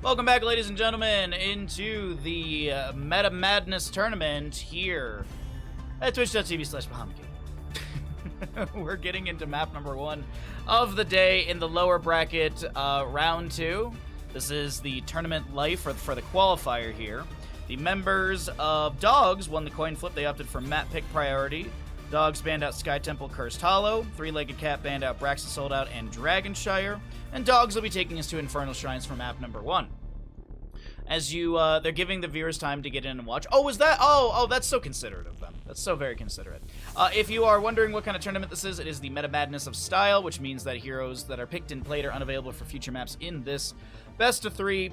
Welcome back, ladies and gentlemen, into the Meta Madness tournament here at twitch.tv/Bahamut. We're getting into map number 1 of the day in the lower bracket, round 2. This is the tournament life for the qualifier here. The members of DogZ won the coin flip. They opted for map pick priority. DogZ banned out Sky Temple Cursed Hollow. Three-Legged Cat banned out Braxa Sold Out and Dragonshire. And DogZ will be taking us to Infernal Shrines for map number 1. As they're giving the viewers time to get in and watch. Oh, was that? Oh, that's so considerate of them. That's so very considerate. If you are wondering what kind of tournament this is, it is the Meta Madness of Style, which means that heroes that are picked and played are unavailable for future maps in this best of 3.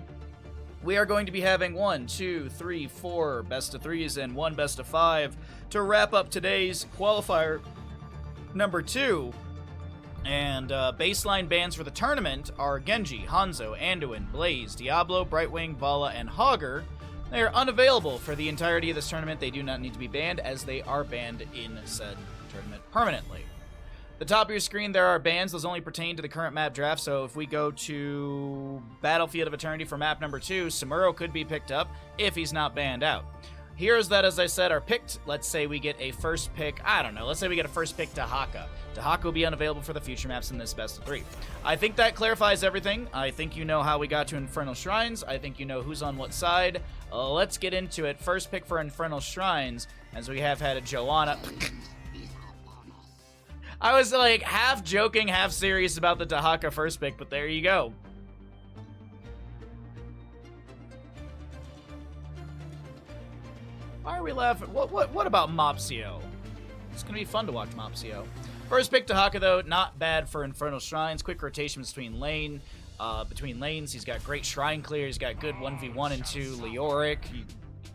We are going to be having 1, 2, 3, 4 best of 3s and 1 best of 5 to wrap up today's qualifier number 2. And baseline bans for the tournament are Genji, Hanzo, Anduin, Blaze, Diablo, Brightwing, Vala, and Hogger. They are unavailable for the entirety of this tournament. They do not need to be banned, as they are banned in said tournament permanently. The top of your screen, there are bans. Those only pertain to the current map draft, so if we go to Battlefield of Eternity for map number 2, Samuro could be picked up if he's not banned out. Heroes that, as I said, are picked. Let's say we get a first pick, I don't know, let's say we get a first pick Dahaka. Dahaka will be unavailable for the future maps in this best of 3. I think that clarifies everything. I think you know how we got to Infernal Shrines. I think you know who's on what side. Let's get into it. First pick for Infernal Shrines, as we have had a Joanna. I was like half joking, half serious about the Dahaka first pick, but there you go. Why are we laughing? What about Mopsio? It's gonna be fun to watch Mopsio. First pick Dahaka though, not bad for Infernal Shrines. Quick rotation between lanes. He's got great shrine clear. He's got good 1v1 and 2 Leoric.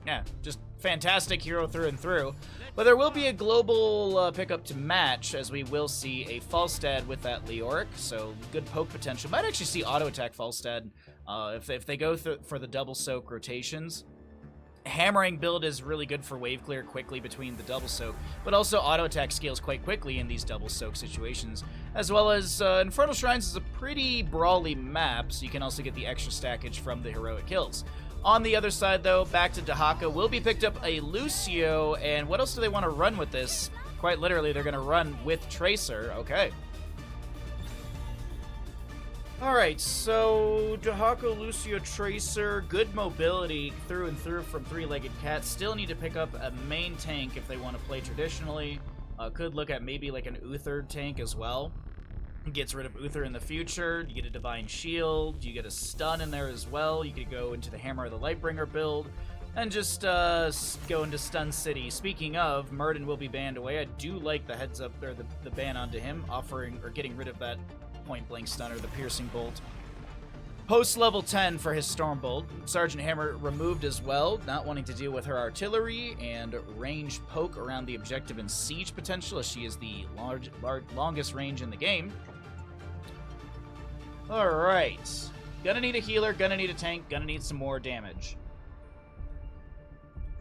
Yeah, just fantastic hero through and through. But there will be a global pickup to match, as we will see a Falstad with that Leoric, so good poke potential. Might actually see auto attack Falstad if they go for the double soak rotations. Hammering build is really good for wave clear quickly between the double soak, but also auto attack scales quite quickly in these double soak situations, as well as Infernal Shrines is a pretty brawly map, so you can also get the extra stackage from the heroic kills. On the other side, though, back to Dahaka, will be picked up a Lucio, and what else do they want to run with this? Quite literally, they're going to run with Tracer. Okay. Alright, so Dahaka, Lucio, Tracer, good mobility through and through from Three-Legged Cat. Still need to pick up a main tank if they want to play traditionally. Could look at maybe like an Uther tank as well. Gets rid of Uther in the future. You get a Divine Shield. You get a stun in there as well. You could go into the Hammer of the Lightbringer build and just go into Stun City. Speaking of, Murden will be banned away. I do like the heads up, or the ban onto him, offering or getting rid of that point blank stunner, the Piercing Bolt. Post level 10 for his Storm Bolt. Sergeant Hammer removed as well, not wanting to deal with her artillery and range poke around the objective and siege potential, as she is the longest range in the game. Alright. Gonna need a healer, gonna need a tank, gonna need some more damage.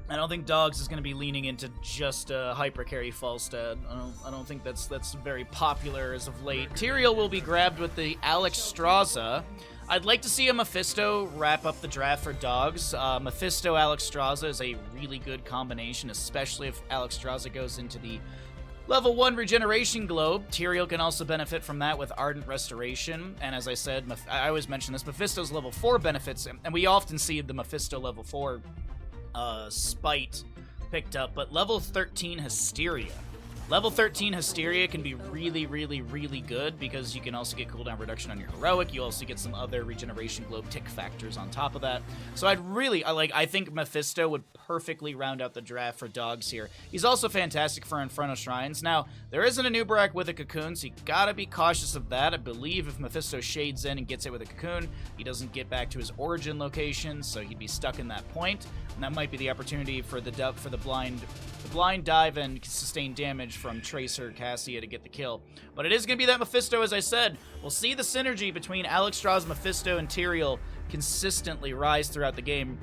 I don't think DogZ is going to be leaning into just hyper carry Falstad. I don't think that's very popular as of late. Tyrael will be grabbed with the Alexstrasza. I'd like to see a Mephisto wrap up the draft for DogZ. Mephisto Alexstrasza is a really good combination, especially if Alexstrasza goes into the level 1 regeneration globe. Tyrael can also benefit from that with Ardent Restoration. And as I said, I always mention this, Mephisto's level 4 benefits, and we often see the Mephisto level 4 Spite picked up, but level 13 Hysteria. Level 13 Hysteria can be really, really, really good because you can also get cooldown reduction on your heroic. You also get some other regeneration globe tick factors on top of that. So I think Mephisto would perfectly round out the draft for DogZ here. He's also fantastic for Infernal Shrines. Now, there isn't a Nubarak with a Cocoon, so you gotta be cautious of that. I believe if Mephisto shades in and gets it with a Cocoon, he doesn't get back to his origin location, so he'd be stuck in that point. And that might be the opportunity for the blind dive and sustain damage from Tracer Cassia to get the kill. But it is going to be that Mephisto, as I said. We'll see the synergy between Alexstrasza, Mephisto, and Tyrael consistently rise throughout the game.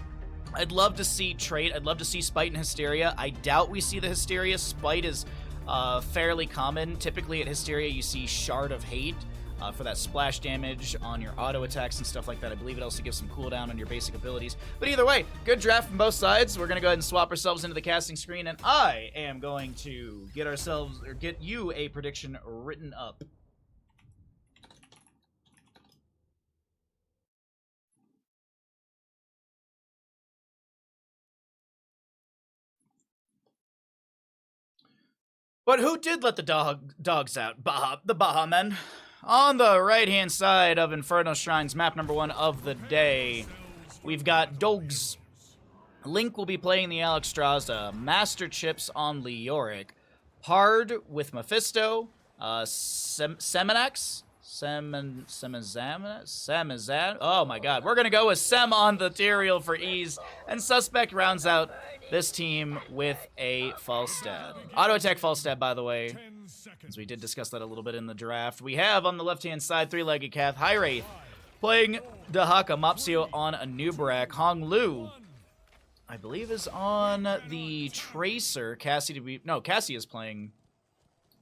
I'd love to see I'd love to see Spite and Hysteria. I doubt we see the Hysteria. Spite is fairly common. Typically at Hysteria, you see Shard of Hate. for that splash damage on your auto attacks and stuff like that. I believe it also gives some cooldown on your basic abilities. But either way, good draft from both sides. We're going to go ahead and swap ourselves into the casting screen, and I am going to get you a prediction written up. But who did let the dogs out? The Bahamen. On the right-hand side of Inferno Shrines, map number 1 of the day, we've got DogZ. Link will be playing the Alexstrasza. Master Chips on Leoric. Hard with Mephisto. Seminax? Semizan? Oh my god. We're going to go with Sem on the Tyrael for ease. And Suspect rounds out this team with a Falstad. Auto attack Falstad, by the way, as we did discuss that a little bit in the draft. We have on the left-hand side, three-legged Cath, High Wraith, playing Dahaka, Mopsio on a Nubarak. Hong Lu, I believe, is on the Tracer. Cassie is playing.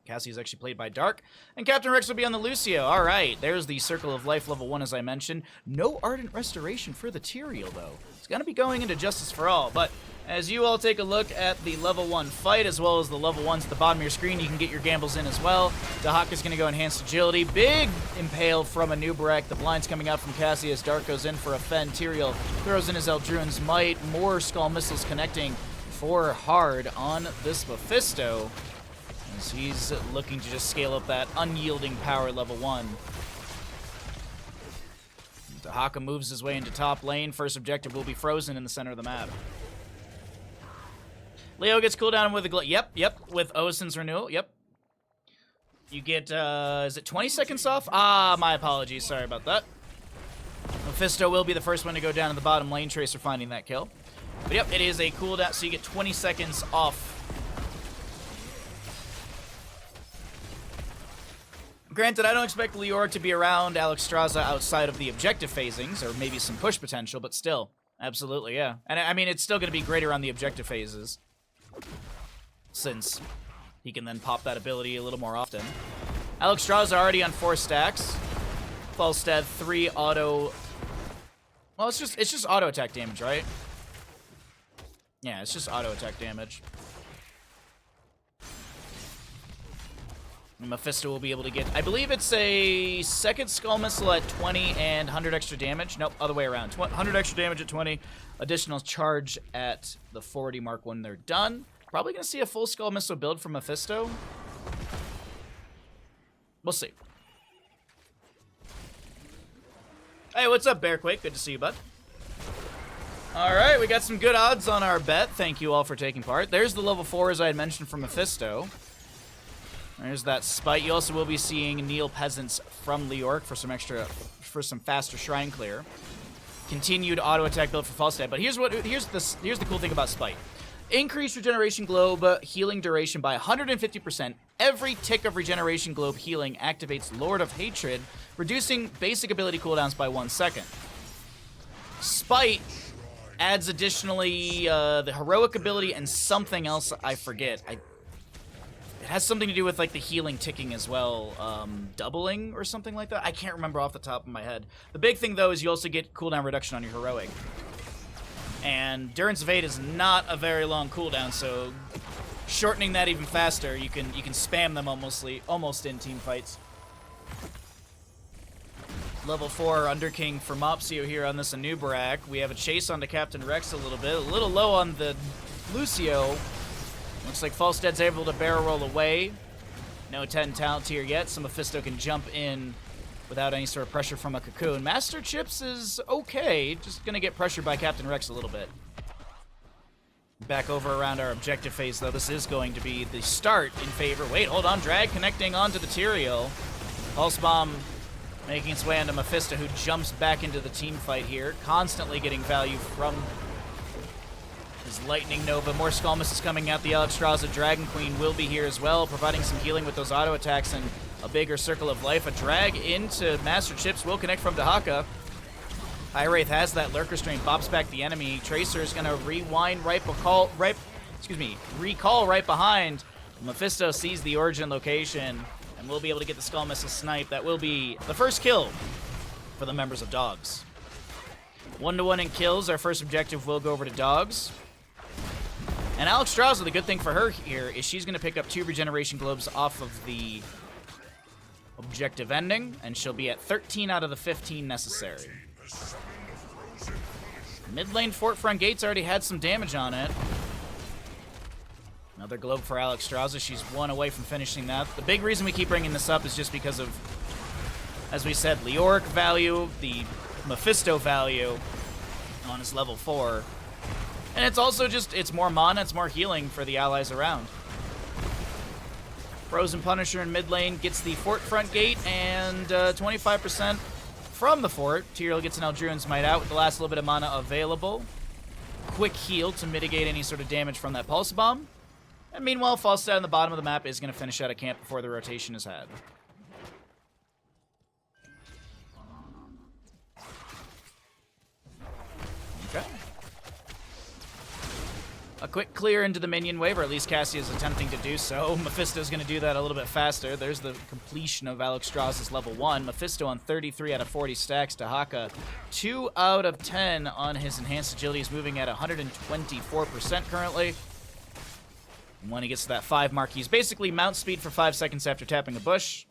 Cassie is actually played by Dark. And Captain Rex will be on the Lucio. All right, there's the Circle of Life level 1, as I mentioned. No Ardent Restoration for the Tyrael, though. It's going to be going into Justice for All, but as you all take a look at the level 1 fight, as well as the level 1s at the bottom of your screen, you can get your gambles in as well. Dahaka is going to go Enhanced Agility. Big Impale from a Nubarak. The blinds coming out from Cassie as Dark goes in for a Fend. Tyrael throws in his Eldruin's Might. More Skull Missiles connecting for Hard on this Mephisto, as he's looking to just scale up that unyielding power level 1. Dahaka moves his way into top lane. First objective will be Frozen in the center of the map. Leo gets cooldown with a Yep, with Osin's Renewal. Yep. You get, is it 20 seconds off? Ah, my apologies. Sorry about that. Mephisto will be the first one to go down in the bottom lane. Tracer finding that kill. But yep, it is a cooldown, so you get 20 seconds off. Granted, I don't expect Leoric to be around Alexstrasza outside of the objective phasings, or maybe some push potential, but still. Absolutely, yeah. And I mean, it's still going to be greater on the objective phases, since he can then pop that ability a little more often. Alexstrasza already on 4 stacks. Falstad 3 auto. Well, it's just auto attack damage, right? Yeah, it's just auto attack damage. Mephisto will be able to get, I believe it's a second Skull Missile at 20 and 100 extra damage. Nope, other way around. 100 extra damage at 20, additional charge at the 40 mark when they're done. Probably going to see a full Skull Missile build from Mephisto. We'll see. Hey, what's up, Bearquake? Good to see you, bud. All right, we got some good odds on our bet. Thank you all for taking part. There's the level 4, as I had mentioned, from Mephisto. There's that Spite. You also will be seeing Neil Peasants from Leoric for some faster shrine clear. Continued auto attack build for Falstad. But here's the cool thing about Spite. Increase regeneration globe healing duration by 150%. Every tick of regeneration globe healing activates Lord of Hatred, reducing basic ability cooldowns by 1 second. Spite adds additionally the heroic ability and something else I forget. It has something to do with, like, the healing ticking as well, doubling or something like that. I can't remember off the top of my head. The big thing, though, is you also get cooldown reduction on your heroic. And Endurance of 8 is not a very long cooldown, so shortening that even faster, you can spam them almost in team fights. Level 4 Underking for Mopsio here on this Anubarak. We have a chase onto Captain Rex a little low on the Lucio. Looks like Falstad's able to barrel roll away. No 10 talent tier yet, so Mephisto can jump in without any sort of pressure from a Cocoon. Master Chips is okay, just gonna get pressured by Captain Rex a little bit. Back over around our objective phase, though. This is going to be the start in favor. Wait, hold on. Drag connecting onto the Tyrael. Pulse Bomb making its way onto Mephisto, who jumps back into the team fight here. Constantly getting value from his Lightning Nova. More Skull Missiles coming out. The Alexstrasza Dragon Queen will be here as well, providing some healing with those auto attacks and a bigger Circle of Life. A drag into Master Chips will connect from Dahaka. High Wraith has that Lurker Strain, bops back the enemy. Tracer is going to rewind recall right behind. Mephisto sees the origin location and we'll be able to get the Skull Missile snipe. That will be the first kill for the members of DogZ. 1-to-1 in kills. Our first objective will go over to DogZ. And Alex Strauza, the good thing for her here is she's going to pick up 2 regeneration globes off of the objective ending, and she'll be at 13 out of the 15 necessary. Mid lane fort front gate's already had some damage on it. Another globe for Alex Strauza. She's 1 away from finishing that. The big reason we keep bringing this up is just because of, as we said, Leoric value, the Mephisto value on his level 4. And it's also just, it's more mana, it's more healing for the allies around. Frozen Punisher in mid lane gets the fort front gate and 25% from the fort. Tyrael gets an Eldruin's Might out with the last little bit of mana available. Quick heal to mitigate any sort of damage from that Pulse Bomb. And meanwhile, Falstad on the bottom of the map is going to finish out a camp before the rotation is had. Okay. A quick clear into the minion wave, or at least Cassie is attempting to do so. Mephisto's going to do that a little bit faster. There's the completion of Alex Strauza's level 1. Mephisto on 33 out of 40 stacks. Dahaka 2 out of 10 on his enhanced agility. He's moving at 124% currently. And when he gets to that 5 mark, he's basically mount speed for 5 seconds after tapping a bush.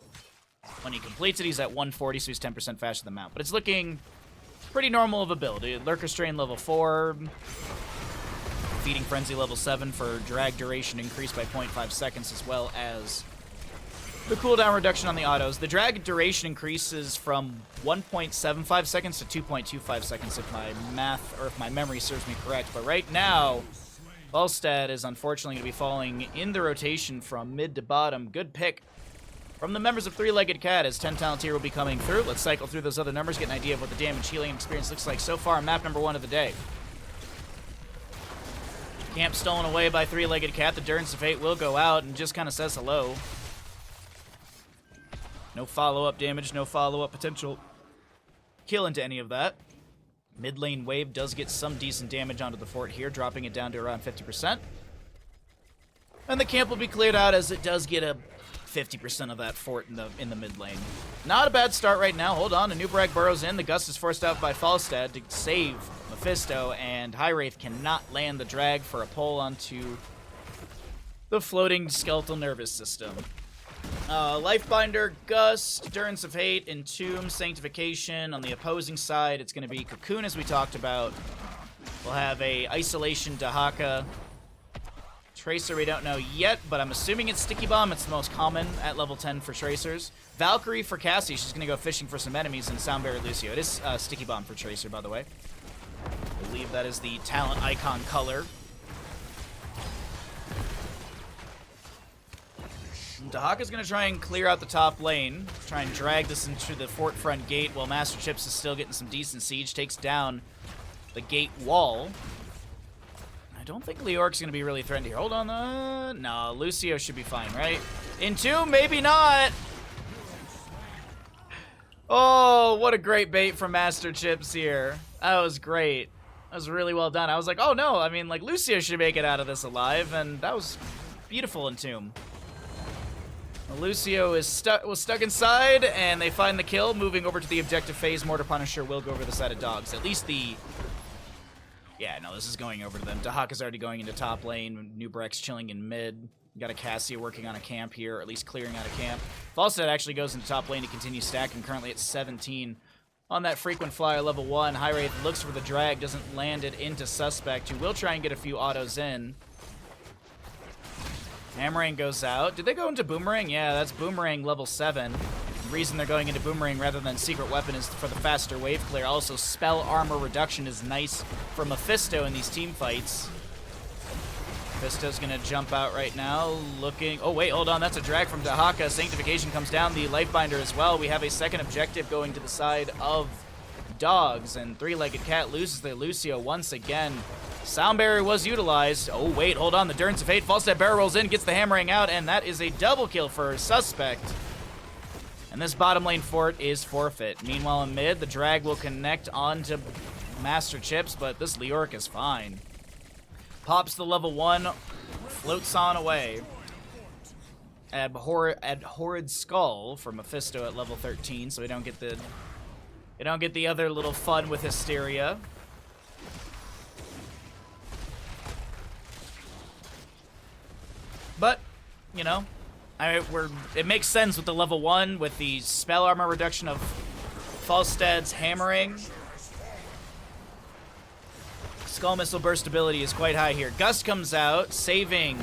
When he completes it, he's at 140, so he's 10% faster than mount. But it's looking pretty normal of a build. Lurker Strain level 4. Feeding Frenzy level 7 for drag duration increased by 0.5 seconds, as well as the cooldown reduction on the autos. The drag duration increases from 1.75 seconds to 2.25 seconds if my math, or if my memory serves me correct. But right now, Falstad is unfortunately going to be falling in the rotation from mid to bottom. Good pick from the members of Three-Legged Cat as 10 Talontier will be coming through. Let's cycle through those other numbers, get an idea of what the damage healing experience looks like so far on map number 1 of the day. Camp stolen away by Three-Legged Cat. The Durance of Fate will go out and just kind of says hello. No follow-up damage, no follow-up potential kill into any of that. Mid lane wave does get some decent damage onto the fort here, dropping it down to around 50%. And the camp will be cleared out as it does get a 50% of that fort in the mid lane. Not a bad start right now. Hold on, Anubarak burrows in. The Gust is forced out by Falstad to save Mephisto, and High Wraith cannot land the drag for a pull onto the floating skeletal nervous system. Lifebinder, Gust, Durance of Hate, Entomb, Sanctification. On the opposing side, it's going to be Cocoon, as we talked about. We'll have a Isolation Dahaka. Tracer, we don't know yet, but I'm assuming it's Sticky Bomb. It's the most common at level 10 for Tracers. Valkyrie for Cassie. She's going to go fishing for some enemies, and Soundbearer Lucio. It is Sticky Bomb for Tracer, by the way. I believe that is the talent icon color. Dahaka's going to try and clear out the top lane, try and drag this into the fort front gate while Master Chips is still getting some decent siege, takes down the gate wall. I don't think Leoric's going to be really threatened here. Hold on. No, Lucio should be fine, right? Entomb, maybe not. Oh, what a great bait from Master Chips here. That was great. That was really well done. I was like, oh no, I mean, like, Lucio should make it out of this alive, and that was beautiful Entomb. Lucio was stuck inside, and they find the kill. Moving over to the objective phase, Mortar Punisher will go over the side of DogZ. At least the... Yeah, no, this is going over to them. Dahaka's already going into top lane. Nubrek's chilling in mid. Got a Cassia working on a camp here, or at least clearing out a camp. Falstad actually goes into top lane to continue stacking, currently at 17. On that frequent flyer level 1, High Wraith looks for the drag, doesn't land it into Suspect, who will try and get a few autos in. Hammerang goes out. Did they go into Boomerang? Yeah, that's Boomerang level 7. The reason they're going into Boomerang rather than Secret Weapon is for the faster wave clear. Also, spell armor reduction is nice for Mephisto in these team fights. Mephisto's going to jump out right now, looking... Oh, wait, hold on. That's a drag from Dahaka. Sanctification comes down. The Lifebinder as well. We have a second objective going to the side of DogZ, and Three-Legged Cat loses their Lucio once again. Sound Barrier was utilized. Oh, wait, hold on. The Durance of Fate. Falstad barrel rolls in, gets the Hammering out, and that is a double kill for Suspect. And this bottom lane fort is forfeit. Meanwhile, in mid, the drag will connect onto Master Chips, but this Leoric is fine. Pops the level 1, floats on away. Abhorred Skull for Mephisto at level 13, so we don't get the other little fun with Hysteria. But, you know, it makes sense with the level 1 with the spell armor reduction of Falstad's hammering. Skull Missile burst ability is quite high here. Gust comes out, saving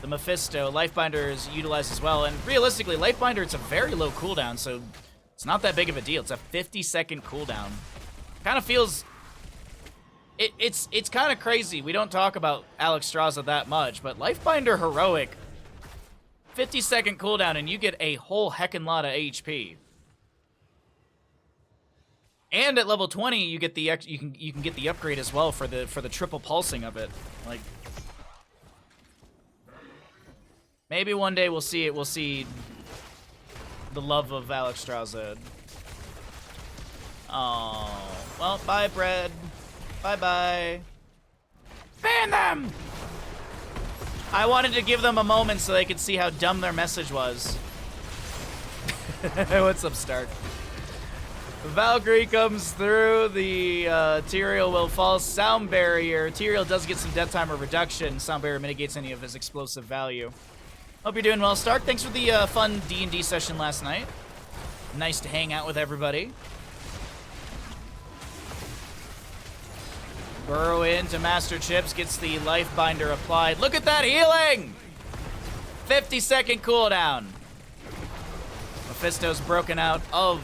the Mephisto. Lifebinder is utilized as well. And realistically, Lifebinder, it's a very low cooldown, so it's not that big of a deal. It's a 50-second cooldown. Kind of feels... It's kind of crazy. We don't talk about Alexstrasza that much, but Lifebinder Heroic, 50-second cooldown, and you get a whole heckin' lot of HP. And at level 20, you get the you can get the upgrade as well for the triple pulsing of it. Like, maybe one day we'll see it. We'll see the love of Alexstrasza. Oh, well, bye, bread. Bye-bye. Ban them! I wanted to give them a moment so they could see how dumb their message was. What's up, Stark? Valkyrie comes through. The Tyrael will fall. Sound Barrier. Tyrael does get some death timer reduction. Sound Barrier mitigates any of his explosive value. Hope you're doing well, Stark. Thanks for the fun D&D session last night. Nice to hang out with everybody. Burrow into Master Chips, gets the Life Binder applied. Look at that healing! 50-second cooldown. Mephisto's broken out of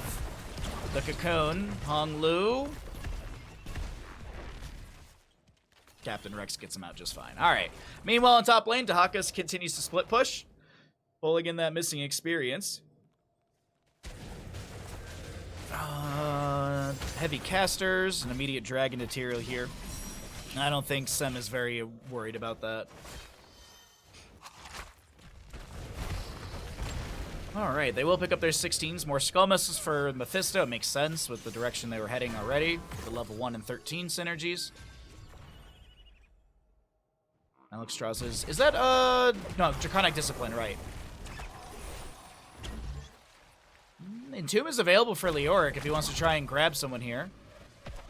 the cocoon. Hong Lu. Captain Rex gets him out just fine. All right. Meanwhile, on top lane, Dahaka continues to split push, pulling in that missing experience. Heavy casters, an immediate dragon material here. I don't think Sem is very worried about that. Alright, they will pick up their 16s. More Skull Missiles for Mephisto. It makes sense with the direction they were heading already. The level 1 and 13 synergies. Alexstrasza's... Is that, no, Draconic Discipline, right. Entomb is available for Leoric if he wants to try and grab someone here.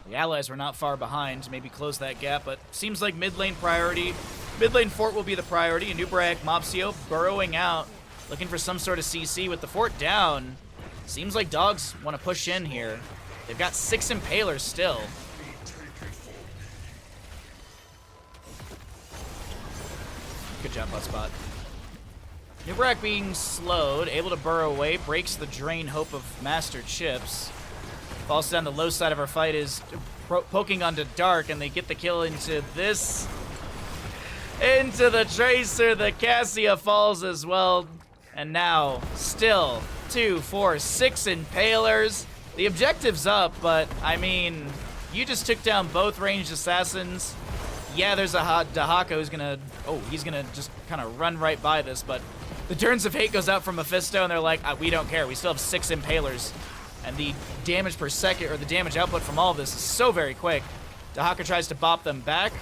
The allies were not far behind, maybe close that gap, but seems like mid lane priority. Mid lane fort will be the priority. Anubarak, Mopsio burrowing out, looking for some sort of CC with the fort down. Seems like DogZ want to push in here. They've got 6 Impalers still. Good job, Hotspot. Anubarak being slowed, able to burrow away, breaks the drain hope of Master Chips. Falls down the low side of our fight is poking onto Dark, and they get the kill into this. Into the Tracer. The Cassia falls as well. And now, still, 2, 4, 6 Impalers. The objective's up, but, I mean, you just took down both ranged assassins. Yeah, there's a Dahaka who's gonna... Oh, he's gonna just kind of run right by this, but the Turns of Hate goes out from Mephisto, and they're like, we don't care. We still have 6 Impalers. And the damage per second, or the damage output from all of this is so very quick. Dahaka tries to bop them back.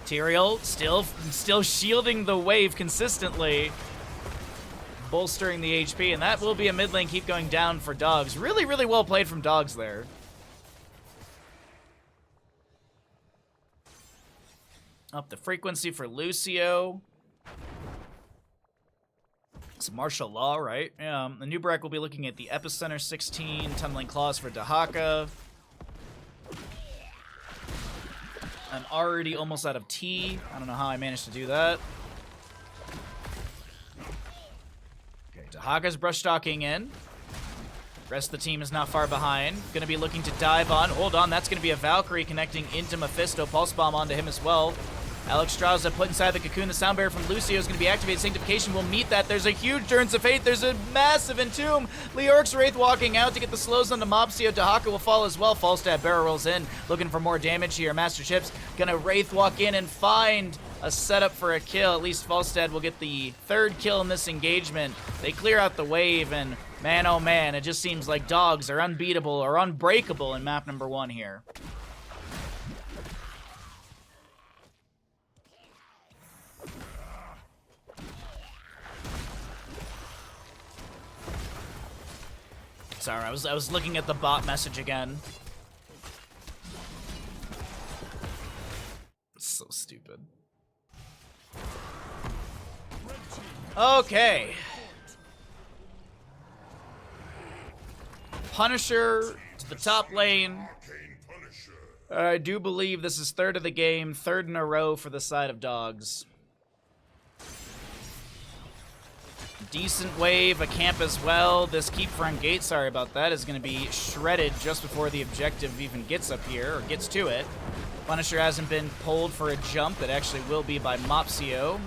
Tyrael still shielding the wave consistently. Bolstering the HP, and that will be a mid lane keep going down for DogZ. Really, really well played from DogZ there. Up the frequency for Lucio. It's martial law, right? Yeah, the Anubarak will be looking at the Epicenter 16, Tunneling Claws for Dahaka. I'm already almost out of tea. I don't know how I managed to do that. Okay, Dahaka's brush-stalking in. Rest of the team is not far behind. Gonna be looking to dive on. Hold on, that's gonna be a Valkyrie connecting into Mephisto. Pulse Bomb onto him as well. Alexstrasza put inside the cocoon. The sound barrier from Lucio is going to be activated. Sanctification will meet that. There's a huge Turns of Fate. There's a massive Entomb. Leoric's Wraith walking out to get the slows onto Mopsio. Dahaka will fall as well. Falstad barrel rolls in, looking for more damage here. Master Chips gonna Wraith walk in and find a setup for a kill. At least Falstad will get the 3rd kill in this engagement. They clear out the wave, and man, oh man, it just seems like DogZ are unbeatable or unbreakable in map number 1 here. Sorry, I was looking at the bot message again. It's so stupid. Okay. Punisher to the top lane. I do believe this is third of the game, third in a row for the side of DogZ. Decent wave, a camp as well. This keep front gate, sorry about that, is going to be shredded just before the objective even gets up here, or gets to it. Punisher hasn't been pulled for a jump. It actually will be by Mopsio.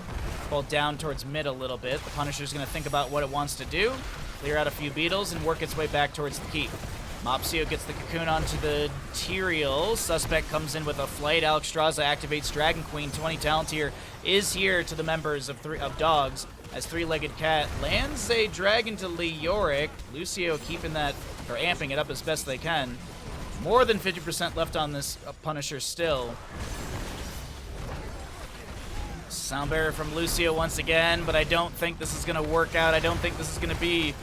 Pulled down towards mid a little bit. The Punisher's going to think about what it wants to do, clear out a few beetles, and work its way back towards the keep. Mopsio gets the cocoon onto the Tyrael. Suspect comes in with a flight. Alexstrasza activates Dragon Queen. 20 talent here is here to the members of DogZ. As three-legged cat lands a dragon to Leoric. Lucio keeping that, or amping it up as best they can. More than 50% left on this Punisher still. Sound barrier from Lucio once again, but I don't think this is going to work out. I don't think this is going to be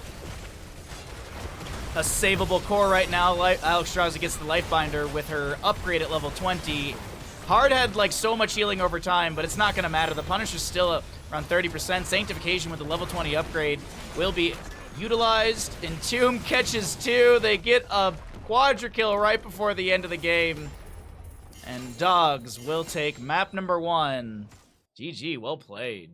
a savable core right now. Alexstrasza gets the Lifebinder with her upgrade at level 20. Hard had like so much healing over time, but it's not going to matter. The Punisher's still around 30%. Sanctification with the level 20 upgrade will be utilized. Entomb catches two. They get a quadra kill right before the end of the game. And DogZ will take map number 1. GG, well played.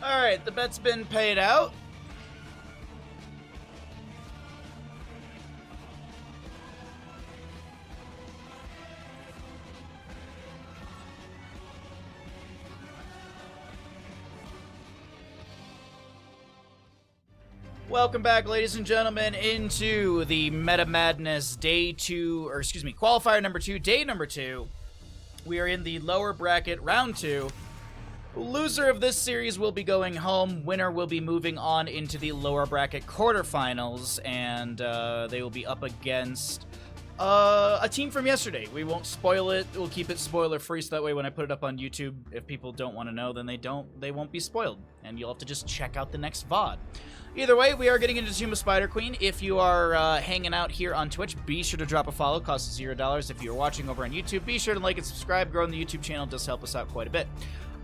Alright, the bet's been paid out. Welcome back, ladies and gentlemen, into the Meta Madness Day 2, or excuse me, Qualifier number 2, Day number 2. We are in the lower bracket, Round 2. Loser of this series will be going home. Winner will be moving on into the lower bracket quarterfinals, and they will be up against a team from yesterday. We won't spoil it. We'll keep it spoiler-free, so that way when I put it up on YouTube, if people don't want to know, then they won't be spoiled, and you'll have to just check out the next VOD. Either way, we are getting into Tomb of Spider Queen. If you are hanging out here on Twitch, be sure to drop a follow. Costs $0. If you're watching over on YouTube, be sure to like and subscribe. Growing the YouTube channel does help us out quite a bit.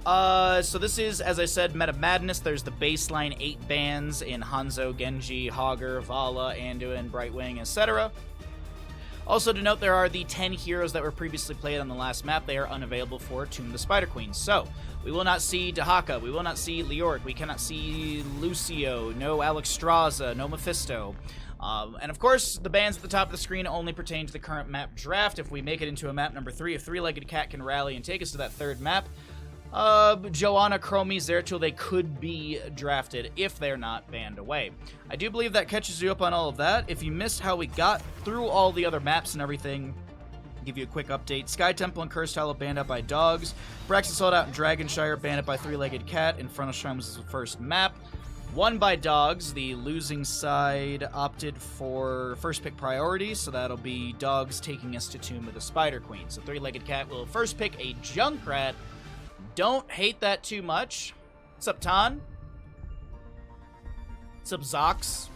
So this is, as I said, Meta Madness. There's the baseline 8 bands in Hanzo, Genji, Hogger, Vala, Anduin, Brightwing, etc. Also to note, there are the 10 heroes that were previously played on the last map. They are unavailable for Tomb of the Spider Queen. So, we will not see Dahaka, we will not see Leoric, we cannot see Lucio, no Alexstrasza, no Mephisto. And of course, the bands at the top of the screen only pertain to the current map draft. If we make it into a map number 3, if Three-Legged Cat can rally and take us to that third map, Joanna, Chromie, Zeratul, they could be drafted if they're not banned away. I do believe that catches you up on all of that. If you missed how we got through all the other maps and everything, I'll give you a quick update. Sky Temple and Cursed Hollow banned out by DogZ. Braxton Sold Out and Dragonshire banned out by Three-Legged Cat. Infernal Shrine was the first map. Won by DogZ. The losing side opted for first pick priority, so that'll be DogZ taking us to Tomb of the Spider Queen. So Three-Legged Cat will first pick a Junkrat. Don't hate that too much. What's up, Tan? What's up, Zox?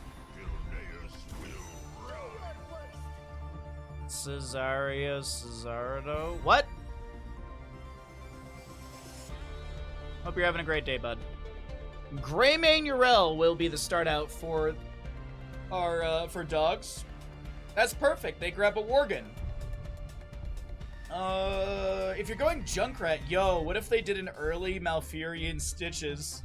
Cesardo? What? Hope you're having a great day, bud. Greymane Urel will be the start out for our for DogZ. That's perfect. They grab a Worgen. If you're going Junkrat, yo, what if they did an early Malfurion Stitches?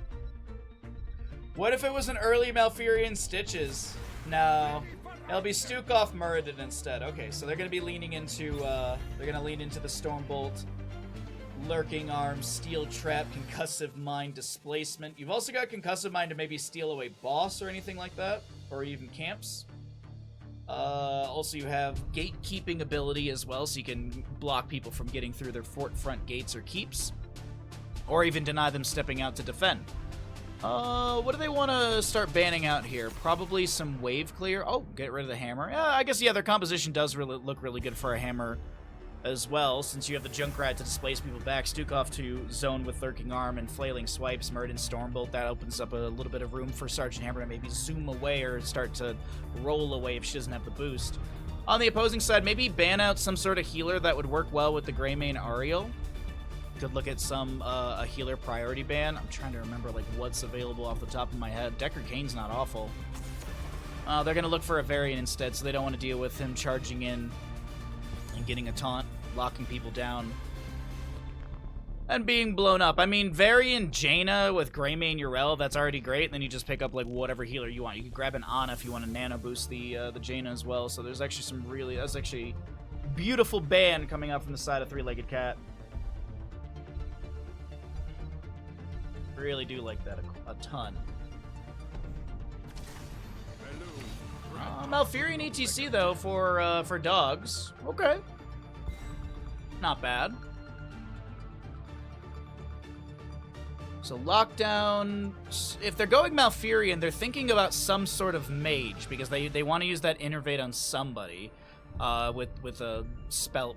What if it was an early Malfurion Stitches? No. It'll be Stukov Muradin instead. Okay, so they're gonna be leaning into lean into the Stormbolt, Lurking Arm, Steel Trap, Concussive Mind, Displacement. You've also got Concussive Mind to maybe steal away boss or anything like that, or even camps. Also, you have gatekeeping ability as well, so you can block people from getting through their fort front gates or keeps, or even deny them stepping out to defend. What do they want to start banning out here? Probably some wave clear. Oh, get rid of the hammer. Yeah, I guess, yeah, their composition does look really good for a hammer as well, since you have the Junkrat to displace people back, Stukov to zone with Lurking Arm and Flailing Swipes, Muradin Stormbolt. That opens up a little bit of room for Sergeant Hammer to maybe zoom away or start to roll away if she doesn't have the boost. On the opposing side, maybe ban out some sort of healer that would work well with the Greymane Ariel. Could look at some a healer priority ban. I'm trying to remember like what's available off the top of my head. Decker Kane's not awful. They're gonna look for a variant instead, so they don't want to deal with him charging in and getting a taunt, locking people down, and being blown up. I mean, variant Jaina with Greymane Urel, that's already great. And then you just pick up like whatever healer you want. You can grab an Ana if you want to nano boost the Jaina as well. So there's actually some really, that's actually beautiful ban coming out from the side of Three-Legged Cat. Really do like that a ton. Malfurion ETC though for dogs. Okay, not bad. So lockdown. If they're going Malfurion, they're thinking about some sort of mage because they want to use that innervate on somebody with a spell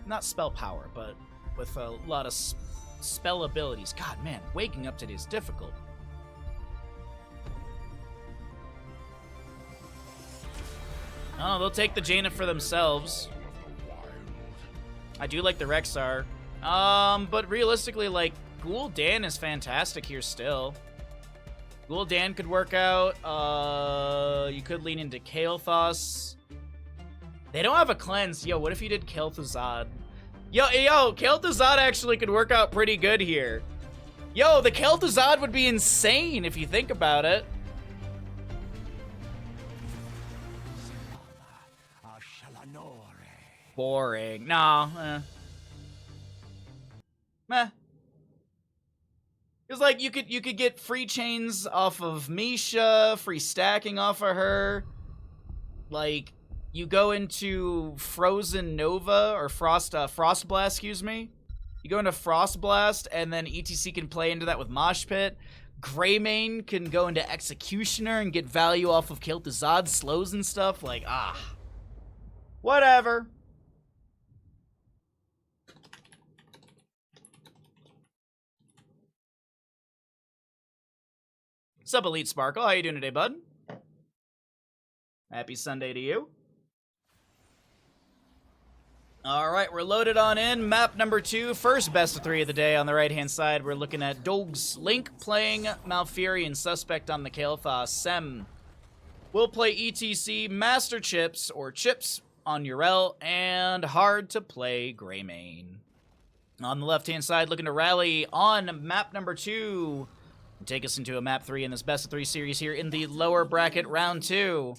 not spell power, but with a lot of spell abilities. God, man, waking up today is difficult. Oh, they'll take the Jaina for themselves. I do like the Rexar. But realistically, like, Gul'dan is fantastic here still. Gul'dan could work out. You could lean into Kael'thas. They don't have a cleanse. Yo, what if you did Kel'Thuzad? Yo, Kel'Thuzad actually could work out pretty good here. Yo, the Kel'Thuzad would be insane if you think about it. Boring. Nah. Meh. It's like you could get free chains off of Misha, free stacking off of her. Like, you go into Frozen Nova, or Frostblast, excuse me. You go into Frostblast, and then ETC can play into that with Mosh Pit. Greymane can go into Executioner and get value off of Kel'Thuzad slows and stuff. Like, whatever. Sup, Elite Sparkle? How you doing today, bud? Happy Sunday to you. Alright, we're loaded on in. Map number 2, first best of 3 of the day. On the right-hand side, we're looking at DogZ Link playing Malfurion, Suspect on the Kael'thas. Sem will play ETC, Master Chips, or Chips on Urel, and hard to play Greymane. On the left-hand side, looking to rally on map number 2. Take us into a map 3 in this best of 3 series here in the lower bracket round 2.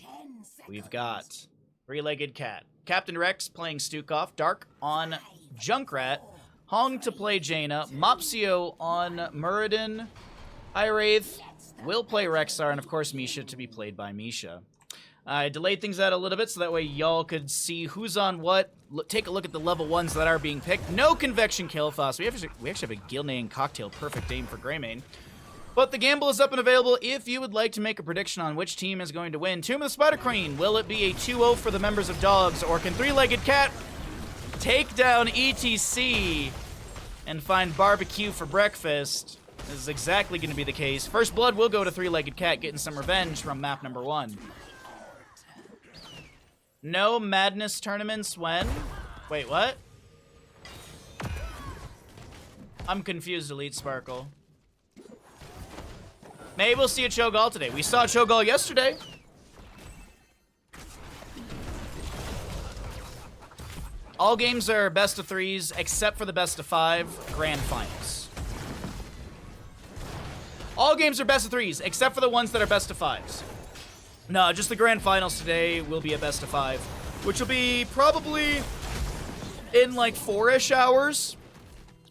We've got Three-Legged Cat. Captain Rex playing Stukov, Dark on Junkrat, Hong to play Jaina, Mopsio on Muradin, Iwraith will play Rexar, and of course Misha to be played by Misha. I delayed things out a little bit so that way y'all could see who's on what. Take a look at the level 1s that are being picked. No Convection Kael'thas. We actually have a Gilnean Cocktail, perfect aim for Greymane. But the gamble is up and available if you would like to make a prediction on which team is going to win. Tomb of the Spider Queen, will it be a 2-0 for the members of DogZ, or can Three-Legged Cat take down ETC and find barbecue for breakfast? This is exactly going to be the case. First blood will go to Three-Legged Cat, getting some revenge from map number 1. No Madness tournaments when? Wait, what? I'm confused, Elite Sparkle. Maybe we'll see a Cho'Gall today. We saw Cho'Gall yesterday. All games are best of 3s, except for the best of 5 grand finals. All games are best of 3s, except for the ones that are best of 5s. No, just the grand finals today will be a best of 5, which will be probably in like 4-ish hours.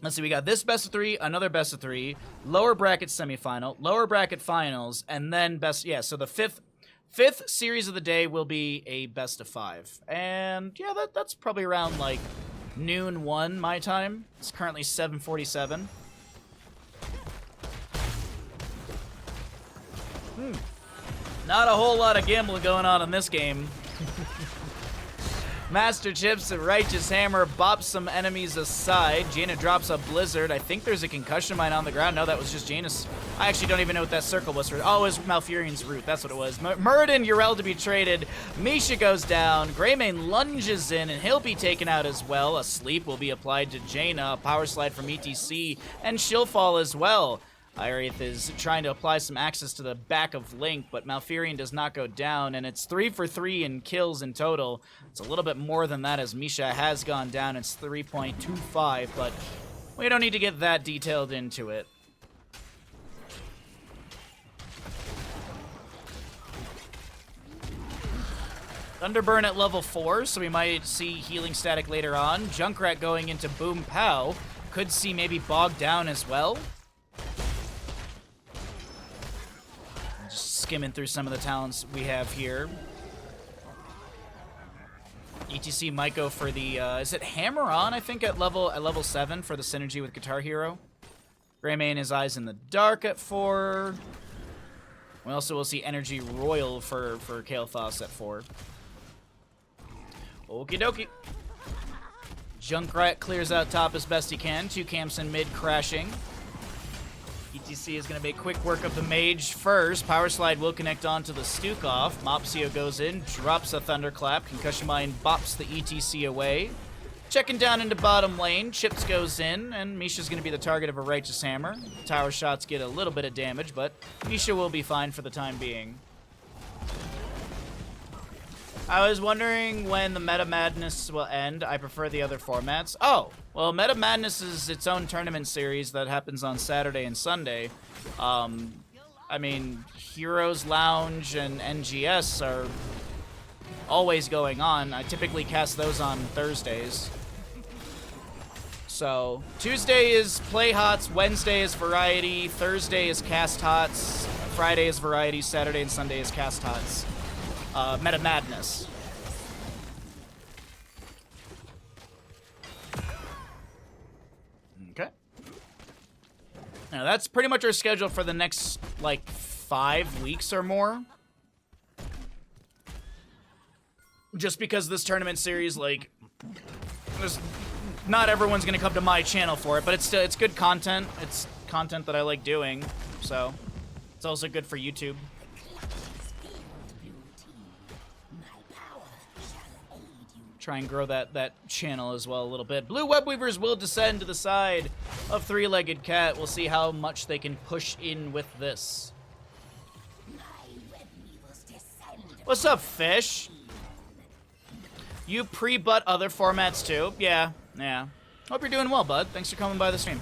Let's see, we got this best of 3, another best of 3, lower bracket semifinal, lower bracket finals, and then best, yeah, so the fifth series of the day will be a best of 5. And yeah, that's probably around like noon 1 my time. It's currently 7:47. Not a whole lot of gambling going on in this game. Master Chips, a Righteous Hammer, bops some enemies aside. Jaina drops a Blizzard. I think there's a concussion mine on the ground. No, that was just Janus. I actually don't even know what that circle was for. Oh, it was Malfurion's root. That's what it was. Muradin, Yrel to be traded. Misha goes down. Greymane lunges in, and he'll be taken out as well. A sleep will be applied to Jaina. A power slide from ETC, and she'll fall as well. Irith is trying to apply some access to the back of Link, but Malfurion does not go down, and it's 3 for 3 in kills in total. It's a little bit more than that as Misha has gone down. It's 3.25, but we don't need to get that detailed into it. Thunderburn at level 4, so we might see healing static later on. Junkrat going into Boom Pow. Could see maybe Bog down as well. Skimming through some of the talents we have here. ETC might go for the, is it Hammer On, I think, at level 7 for the synergy with Guitar Hero. Greymane is Eyes in the Dark at 4. We also will see Energy Royal for Kael'thas at 4. Okie dokie. Junkrat clears out top as best he can. 2 camps in mid crashing. ETC is going to make quick work of the Mage first. Power Slide will connect onto the Stukov. Mopsio goes in, drops a Thunderclap. Concussion Mine bops the ETC away. Checking down into bottom lane. Chips goes in, and Misha's going to be the target of a Righteous Hammer. Tower shots get a little bit of damage, but Misha will be fine for the time being. I was wondering when the Meta Madness will end. I prefer the other formats. Oh, well, Meta Madness is its own tournament series that happens on Saturday and Sunday. I mean, Heroes Lounge and NGS are always going on. I typically cast those on Thursdays. So, Tuesday is Play Hots, Wednesday is Variety, Thursday is Cast Hots, Friday is Variety, Saturday and Sunday is Cast Hots. Meta Madness. Okay. Now that's pretty much our schedule for the next, like, 5 weeks or more. Just because this tournament series, like, not everyone's gonna come to my channel for it, but it's good content. It's content that I like doing, so it's also good for YouTube. Try and grow that channel as well a little bit. Blue Web Weavers will descend to the side of Three-Legged Cat. We'll see how much they can push in with this. What's up, Fish? You pre-butt other formats too? Yeah. Hope you're doing well, bud. Thanks for coming by the stream.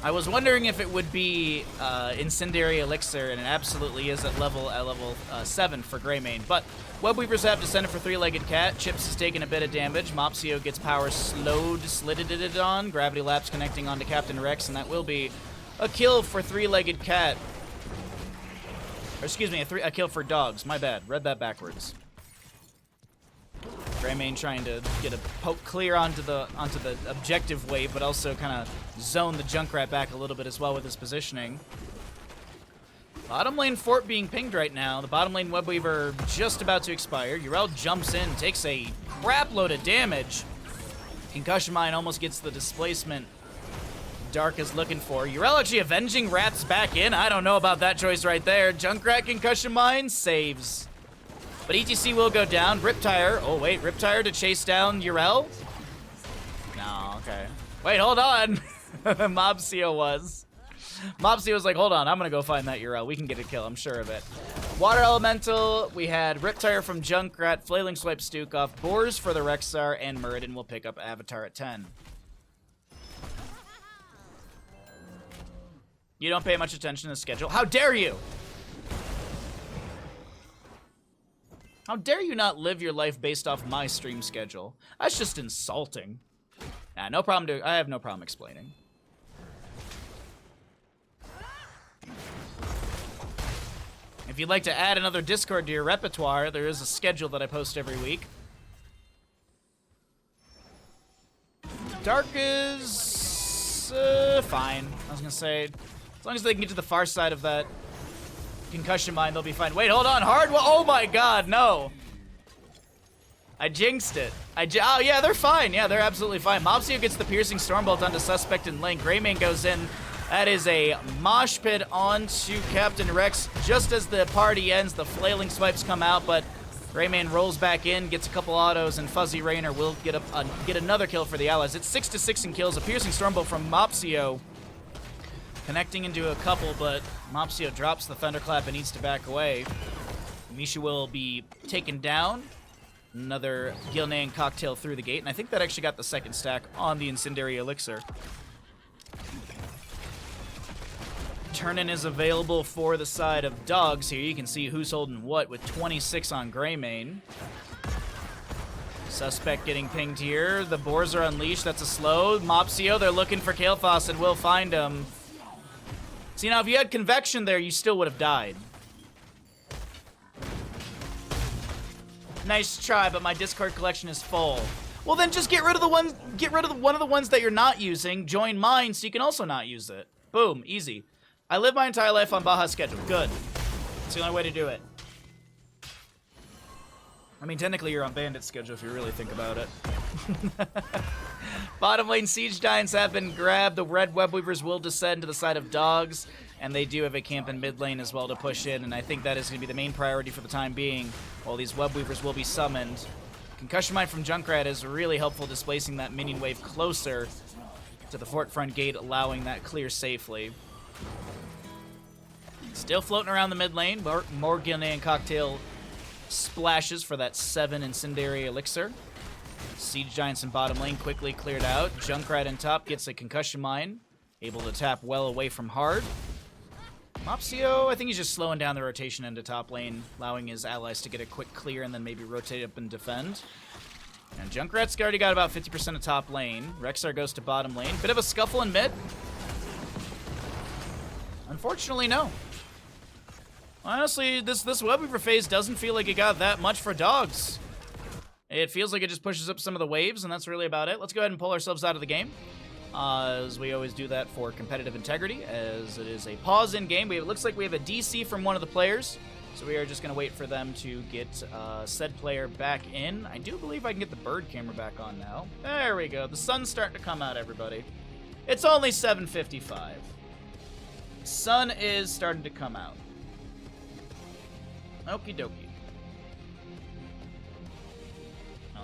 I was wondering if it would be Incendiary Elixir, and it absolutely is at level 7 for Greymane. But Webweavers have descended for Three-Legged Cat. Chips is taking a bit of damage. Mopsio gets power slided on. Gravity Lapse connecting onto Captain Rex, and that will be a kill for Three-Legged Cat. Or excuse me, a kill for Dogs. My bad. Read that backwards. Greymane trying to get a poke clear onto the objective wave, but also kind of zone the Junkrat back a little bit as well with his positioning. Bottom lane fort being pinged right now. The bottom lane Webweaver just about to expire. Yrel jumps in, takes a crap load of damage. Concussion Mine almost gets the displacement Dark is looking for. Yrel actually avenging Rats back in. I don't know about that choice right there. Junkrat Concussion Mine saves. But ETC will go down. Riptire. Oh, wait. Riptire to chase down Yrel? No, okay. Wait, hold on. Mopsio was. Mopsio was like, hold on. I'm going to go find that Yrel. We can get a kill. I'm sure of it. Water Elemental. We had Riptire from Junkrat. Flailing Swipe Stukov. Boars for the Rexar. And Muradin will pick up Avatar at 10. You don't pay much attention to the schedule. How dare you? How dare you not live your life based off my stream schedule? That's just insulting. Nah, no problem. I have no problem explaining. If you'd like to add another Discord to your repertoire, there is a schedule that I post every week. Dark is fine. I was gonna say, as long as they can get to the far side of that concussion mine, they'll be fine. Wait, hold on, hard? Oh my god, no. I jinxed it. Oh yeah, they're fine. Yeah, they're absolutely fine. Mopsio gets the piercing stormbolt onto suspect in lane. Greymane goes in. That is a mosh pit onto Captain Rex. Just as the party ends, the flailing swipes come out, but Greymane rolls back in, gets a couple autos, and Fuzzy Rainer will get another kill for the allies. It's 6-6 in kills. A piercing stormbolt from Mopsio, connecting into a couple, but Mopsio drops the thunderclap and needs to back away. Misha will be taken down. Another Gilnean cocktail through the gate, and I think that actually got the second stack on the Incendiary Elixir. Turn-in is available for the side of DogZ here. You can see who's holding what with 26 on Greymane. Suspect getting pinged here. The boars are unleashed. That's a slow. Mopsio, they're looking for Kael'thas and will find him. See, now if you had Convection there, you still would have died. Nice try, but my Discord collection is full. Well, then just get rid of the one. Get rid of one of the ones that you're not using. Join mine, so you can also not use it. Boom, easy. I live my entire life on Baja's schedule. Good. It's the only way to do it. I mean, technically you're on Bandit's schedule if you really think about it. Bottom lane Siege Giants have been grabbed. The red Web Weavers will descend to the side of DogZ, and they do have a camp in mid lane as well to push in, and I think that is going to be the main priority for the time being, while these Web Weavers will be summoned. Concussion Mine from Junkrat is really helpful, displacing that minion wave closer to the fort front gate, allowing that clear safely. Still floating around the mid lane. More Gilnean cocktail splashes for that 7 Incendiary Elixir. Siege Giants in bottom lane quickly cleared out. Junkrat in top gets a concussion mine. Able to tap well away from hard. Mopsio, I think he's just slowing down the rotation into top lane, allowing his allies to get a quick clear and then maybe rotate up and defend. And Junkrat's already got about 50% of top lane. Rexar goes to bottom lane. Bit of a scuffle in mid. Unfortunately, no. Honestly, this Web Weaver phase doesn't feel like it got that much for DogZ. It feels like it just pushes up some of the waves, and that's really about it. Let's go ahead and pull ourselves out of the game, as we always do that for competitive integrity, as it is a pause in game. It looks like we have a DC from one of the players, so we are just going to wait for them to get said player back in. I do believe I can get the bird camera back on now. There we go. The sun's starting to come out, everybody. It's only 7:55. Sun is starting to come out. Okie dokie.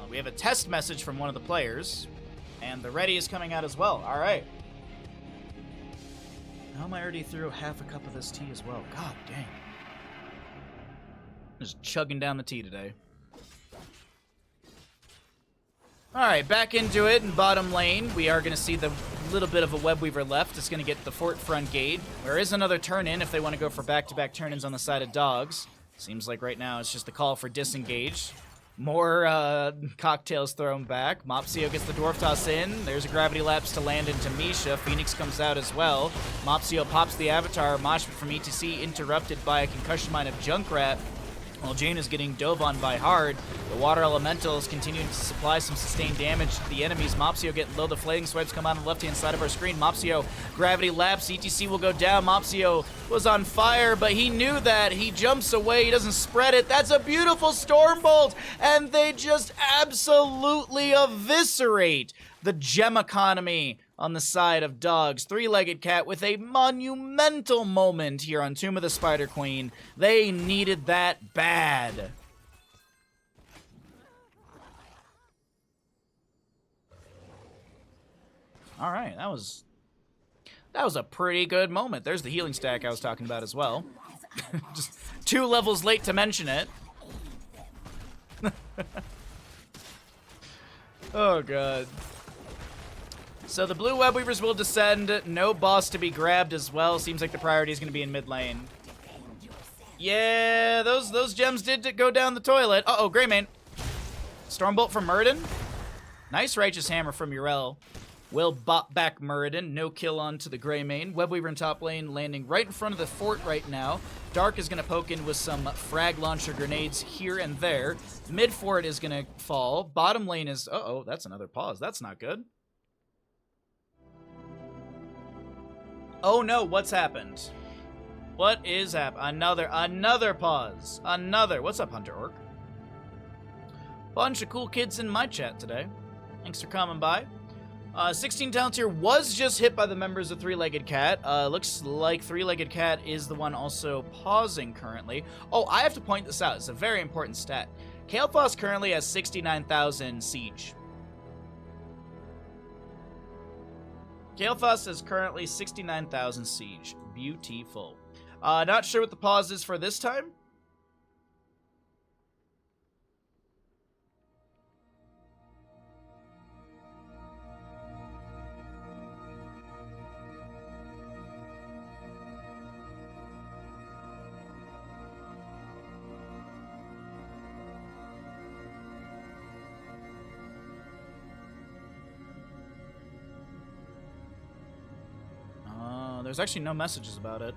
We have a test message from one of the players, and the ready is coming out as well. All right. How am I already through half a cup of this tea as well? God dang. Just chugging down the tea today. All right, back into it in bottom lane. We are going to see the little bit of a Web Weaver left. It's going to get the fort front gate. There is another turn-in if they want to go for back-to-back turn-ins on the side of DogZ. Seems like right now it's just the call for disengage. More cocktails thrown back. Mopsio gets the Dwarf Toss in. There's a Gravity Lapse to land into Misha. Phoenix comes out as well. Mopsio pops the Avatar. Moshpit from ETC interrupted by a concussion mine of Junkrat. While Jane is getting dove on by hard, the Water Elemental is continuing to supply some sustained damage to the enemies. Mopsio getting low. The flaming swipes come out on the left-hand side of our screen. Mopsio, Gravity Lapse. ETC will go down. Mopsio was on fire, but he knew that. He jumps away. He doesn't spread it. That's a beautiful Stormbolt, and they just absolutely eviscerate the gem economy on the side of DogZ. Three-legged cat with a monumental moment here on Tomb of the Spider Queen. They needed that bad. All right, that was a pretty good moment. There's the healing stack I was talking about as well. Just 2 levels late to mention it. Oh, God. So the blue web weavers will descend. No boss to be grabbed as well. Seems like the priority is going to be in mid lane. Yeah, those gems did go down the toilet. Uh-oh, Greymane. Stormbolt from Muradin. Nice Righteous Hammer from Urel. Will bop back Muradin. No kill onto the Greymane. Webweaver in top lane landing right in front of the fort right now. Dark is going to poke in with some frag launcher grenades here and there. Mid fort is going to fall. Bottom lane is... Uh-oh, that's another pause. That's not good. Oh no, what's happened? What is happening? Another pause. Another. What's up, Hunter Orc? Bunch of cool kids in my chat today. Thanks for coming by. 16 Talents here was just hit by the members of Three-Legged Cat. Looks like Three-Legged Cat is the one also pausing currently. Oh, I have to point this out. It's a very important stat. Kalefoss currently has 69,000 siege. Kalefoss is currently 69,000 siege. Beautiful. Not sure what the pause is for this time. There's actually no messages about it.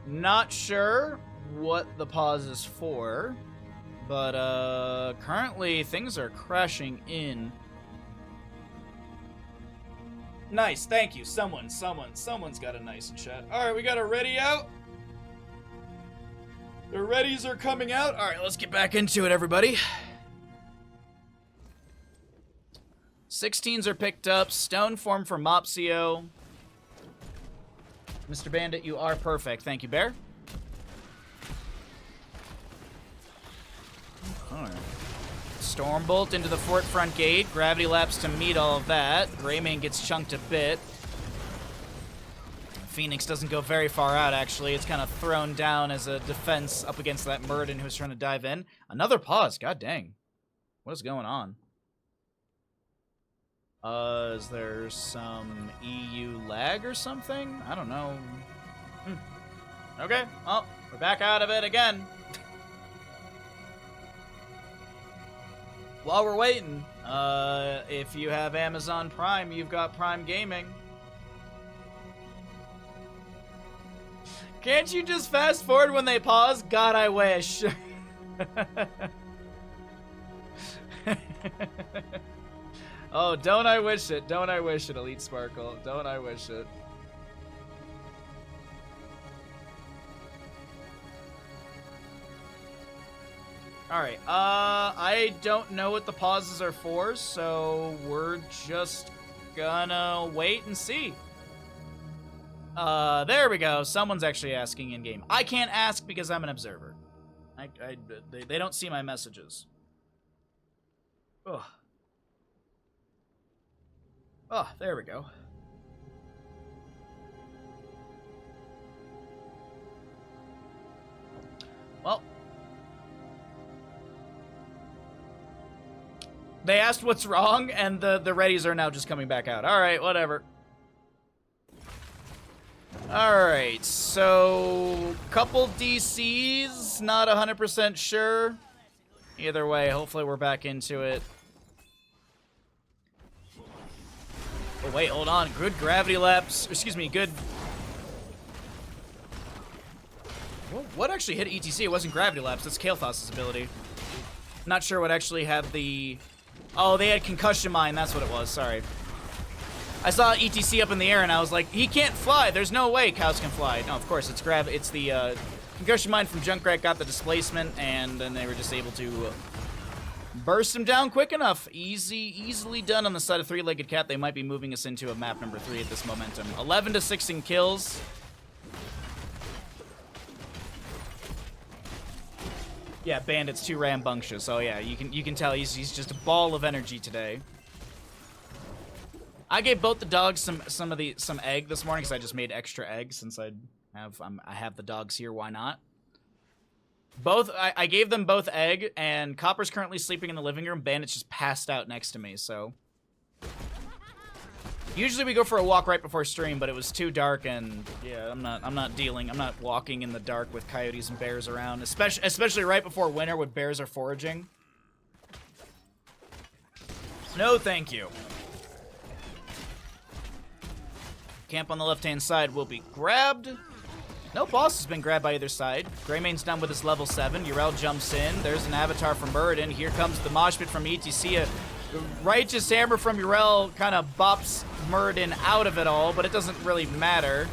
Not sure what the pause is for, but currently things are crashing in. Nice, thank you. Someone's got a nice in chat. All right, we got a ready out. The readies are coming out. All right, let's get back into it, everybody. 16s are picked up. Stone form for Mopsio. Mr. Bandit, you are perfect. Thank you, Bear. Right. Stormbolt into the fort front gate. Gravity Lapse to meet all of that. Greymane gets chunked a bit. Phoenix doesn't go very far out, actually. It's kind of thrown down as a defense up against that Muradin who's trying to dive in. Another pause. God dang. What is going on? Is there some EU lag or something? I don't know. Okay, well, we're back out of it again. While we're waiting, if you have Amazon Prime, you've got Prime Gaming. Can't you just fast forward when they pause? God, I wish. Oh, don't I wish it. Don't I wish it, Elite Sparkle. Don't I wish it. Alright, I don't know what the pauses are for, so we're just gonna wait and see. There we go. Someone's actually asking in-game. I can't ask because I'm an observer. They don't see my messages. Ugh. Oh, there we go. Well. They asked what's wrong, and the readies are now just coming back out. Alright, whatever. Alright, so... couple DCs, not 100% sure. Either way, hopefully we're back into it. Oh, wait, hold on. Good gravity lapse. Excuse me, good... What actually hit ETC? It wasn't gravity lapse. That's Kalefoss' ability. Not sure what actually had the... Oh, they had concussion mine. That's what it was. Sorry. I saw ETC up in the air, and I was like, he can't fly. There's no way cows can fly. No, of course, it's the concussion mine from Junkrat got the displacement, and then they were just able to... burst him down quick enough. Easily done on the side of Three-Legged Cat. They might be moving us into a map number 3 at this momentum. 11 to 6 in kills. Yeah, Bandit's too rambunctious. Oh yeah, you can tell he's just a ball of energy today. I gave both the dogs some egg this morning because I just made extra eggs since I have the dogs here. Why not? I gave them both egg, and Copper's currently sleeping in the living room. Bandit's just passed out next to me, so... Usually we go for a walk right before stream, but it was too dark, and yeah, I'm not walking in the dark with coyotes and bears around, especially right before winter when bears are foraging. No, thank you. Camp on the left-hand side will be grabbed. No boss has been grabbed by either side. Greymane's done with his level 7. Yrel jumps in. There's an avatar from Muradin. Here comes the mosh pit from ETC. The righteous hammer from Yrel kind of bops Muradin out of it all, but it doesn't really matter.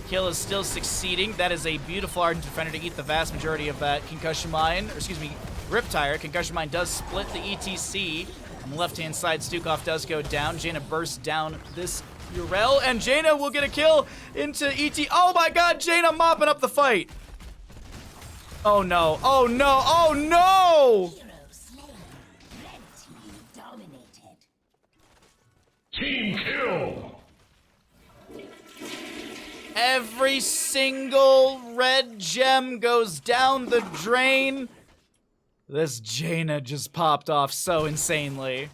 Kill is still succeeding. That is a beautiful Ardent Defender to eat the vast majority of that Concussion Mine, or excuse me, Riptire. Concussion Mine does split the ETC. On the left-hand side, Stukov does go down. Jaina bursts down this Yrel, and Jaina will get a kill into ET. Oh my god, Jaina mopping up the fight. Oh no, oh no, oh no! Team kill! Every single red gem goes down the drain. This Jaina just popped off so insanely.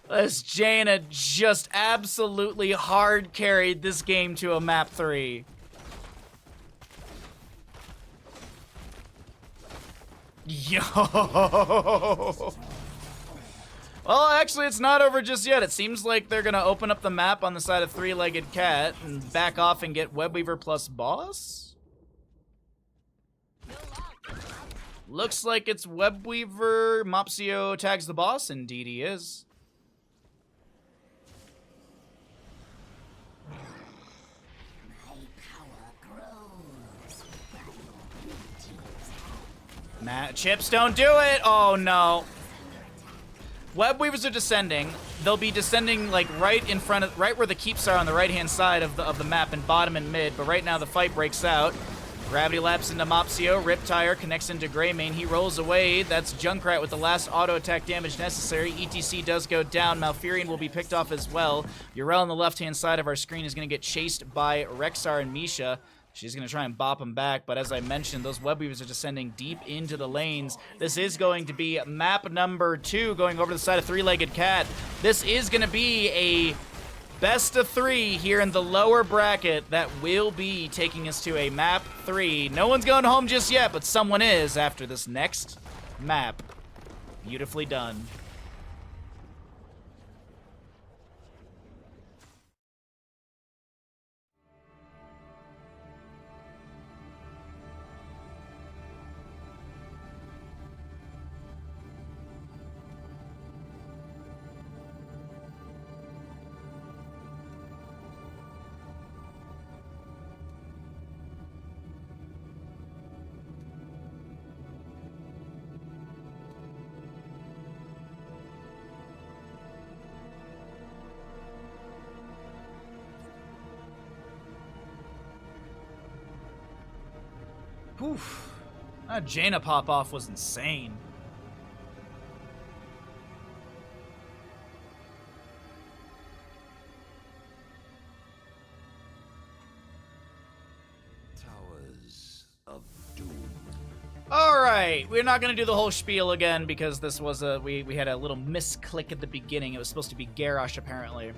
This Jaina just absolutely hard carried this game to a map 3. Yo! Well, actually, it's not over just yet. It seems like they're gonna open up the map on the side of Three-Legged Cat and back off and get Webweaver plus boss? Looks like it's Webweaver. Mopsio tags the boss. Indeed he is. Chips, don't do it! Oh no. Webweavers are descending. They'll be descending like right in front of, right where the keeps are on the right-hand side of the map in bottom and mid. But right now the fight breaks out. Gravity laps into Mopsio. Riptire connects into Greymane. He rolls away. That's Junkrat with the last auto attack damage necessary. ETC does go down. Malfurion will be picked off as well. Yrel on the left-hand side of our screen is going to get chased by Rexar and Misha. She's going to try and bop him back, but as I mentioned, those Webweavers are descending deep into the lanes. This is going to be map number 2, going over to the side of Three-Legged Cat. This is going to be a best of 3 here in the lower bracket that will be taking us to a map 3. No one's going home just yet, but someone is after this next map. Beautifully done. Oof. That Jaina pop-off was insane. Towers of Doom. Alright, we're not gonna do the whole spiel again because this was we had a little misclick at the beginning. It was supposed to be Garrosh apparently.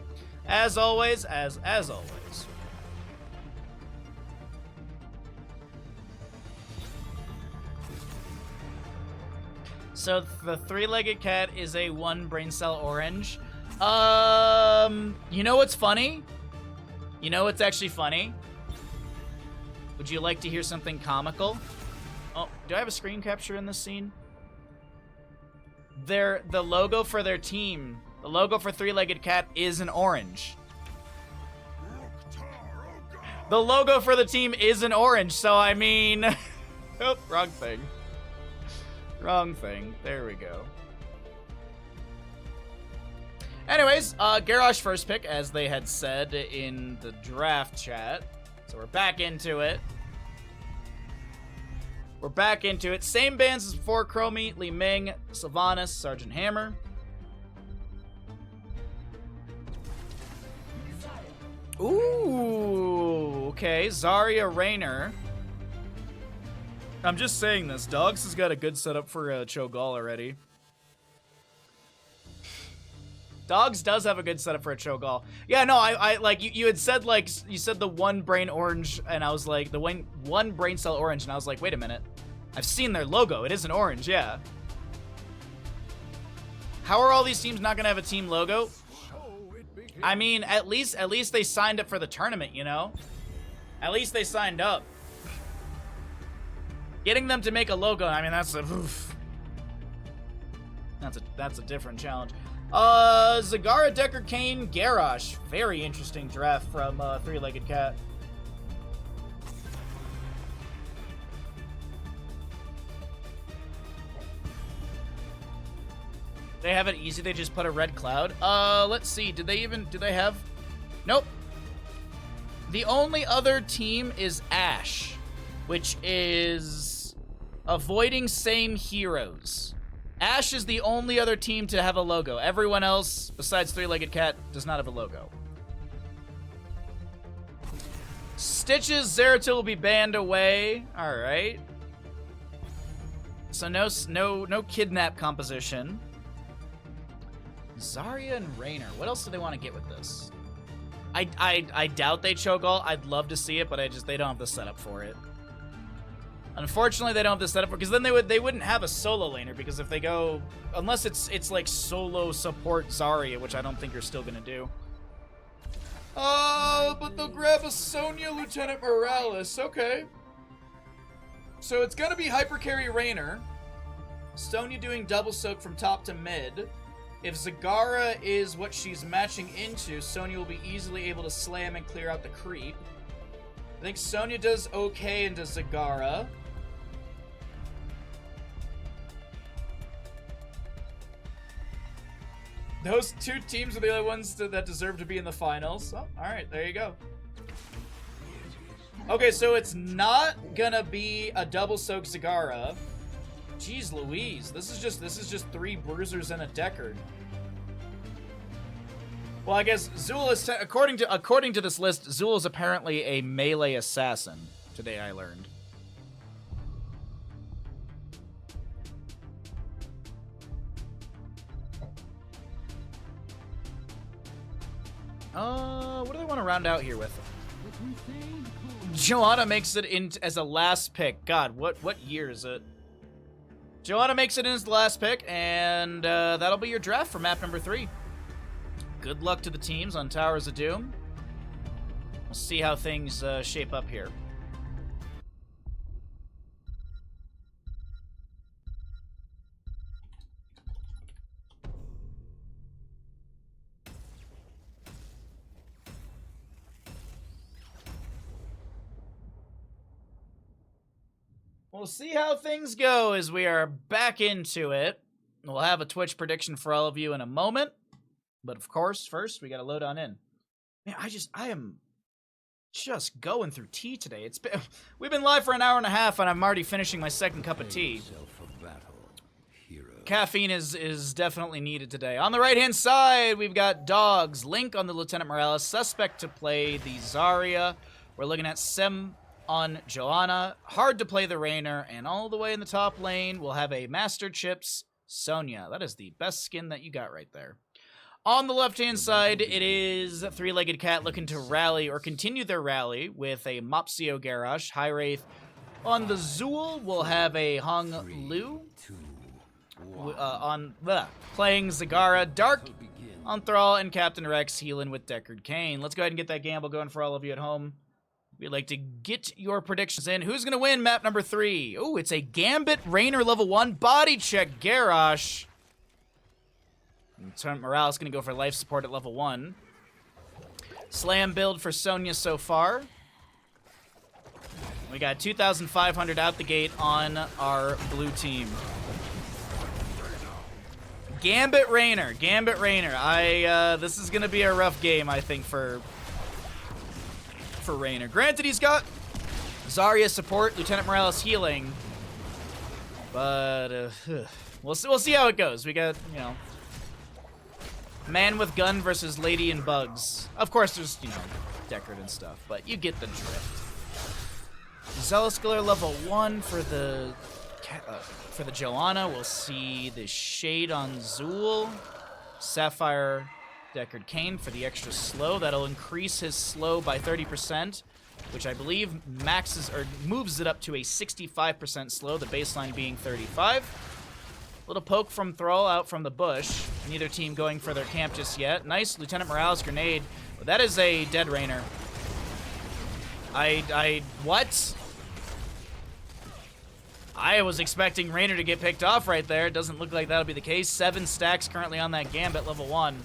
As always, as always. So the Three-Legged Cat is a 1 brain cell orange. You know what's funny? You know what's actually funny? Would you like to hear something comical? Oh, do I have a screen capture in this scene? The logo for their team, the logo for Three-Legged Cat is an orange. The logo for the team is an orange, so I mean... Oh, wrong thing. Wrong thing. There we go. Anyways, Garrosh first pick, as they had said in the draft chat. So we're back into it. We're back into it. Same bands as before. Chromie, Li Ming, Sylvanas, Sergeant Hammer. Ooh, okay. Zarya Raynor. I'm just saying this. DogZ has got a good setup for Cho'Gall already. DogZ does have a good setup for a Cho'Gall. Yeah, no, I like you had said like you said the one brain orange, and I was like the one brain cell orange, and I was like, wait a minute, I've seen their logo. It isn't orange, yeah. How are all these teams not gonna have a team logo? I mean, at least they signed up for the tournament, you know. At least they signed up. Getting them to make a logo, I mean, that's a different challenge. Zagara, Deckard Cain, Garrosh. Very interesting draft from Three-Legged Cat. They have it easy. They just put a red cloud. Let's see. Do they have? Nope. The only other team is Ash, which is avoiding same heroes. Ash is the only other team to have a logo. Everyone else, besides Three-Legged Cat, does not have a logo. Stitches, Zeratul will be banned away. All right. So no kidnap composition. Zarya and Raynor. What else do they want to get with this? I doubt they Cho'Gall. I'd love to see it, but they don't have the setup for it. Unfortunately, they don't have the setup because then they wouldn't have a solo laner, because if they go, unless it's like solo support Zarya, which I don't think you're still gonna do. But they'll grab a Sonya Lieutenant Morales. Okay. So it's gonna be hyper carry Raynor. Sonya doing double soak from top to mid. If Zagara is what she's matching into, Sonya will be easily able to slam and clear out the creep. I think Sonya does okay into Zagara. Those two teams are the only ones that deserve to be in the finals. Oh, alright, there you go. Okay, so it's not gonna be a double soak Zagara. Jeez Louise, this is just three bruisers and a Deckard. Well, I guess Zul is according to this list, Zul is apparently a melee assassin. Today I learned. What do they want to round out here with? Joanna makes it in as a last pick. God, what year is it? Joanna makes it in as the last pick, and that'll be your draft for map number 3. Good luck to the teams on Towers of Doom. We'll see how things shape up here. We'll see how things go as we are back into it. We'll have a Twitch prediction for all of you in a moment. But of course, first, we gotta load on in. Man, I am just going through tea today. We've been live for an hour and a half, and I'm already finishing my second cup of tea. Caffeine is definitely needed today. On the right-hand side, we've got DogZ. Link on the Lieutenant Morales. Suspect to play the Zarya. We're looking at Sem on Joanna. Hard to play the Raynor. And all the way in the top lane, we'll have a Master Chips Sonya. That is the best skin that you got right there. On the left-hand side, it is Three-Legged Cat looking to rally or continue their rally with a Mopsio Garrosh. High Wraith. On the Zul, we'll have a Hong Lu. Playing Zagara. Dark on Thrall, and Captain Rex healing with Deckard Cain. Let's go ahead and get that gamble going for all of you at home. We'd like to get your predictions in. Who's going to win map number 3? Oh, it's a Gambit Raynor level 1 body check Garrosh. Lieutenant Morales going to go for life support at level 1. Slam build for Sonya so far. We got 2,500 out the gate on our blue team. Gambit Raynor. This is going to be a rough game, I think, for Raynor. Granted, he's got Zarya support, Lieutenant Morales healing, but we'll see how it goes. We got, you know, man with gun versus lady and bugs. Of course, there's, you know, Deckard and stuff, but you get the drift. Zealous Glare level 1 for the Joanna. We'll see the Shade on Zul. Sapphire Deckard Cain for the extra slow. That'll increase his slow by 30%, which I believe maxes or moves it up to a 65% slow, the baseline being 35. Little poke from Thrall out from the bush. Neither team going for their camp just yet. Nice Lieutenant Morale's grenade. But that is a dead Rainer. What? I was expecting Rainer to get picked off right there. It doesn't look like that'll be the case. 7 stacks currently on that Gambit level 1.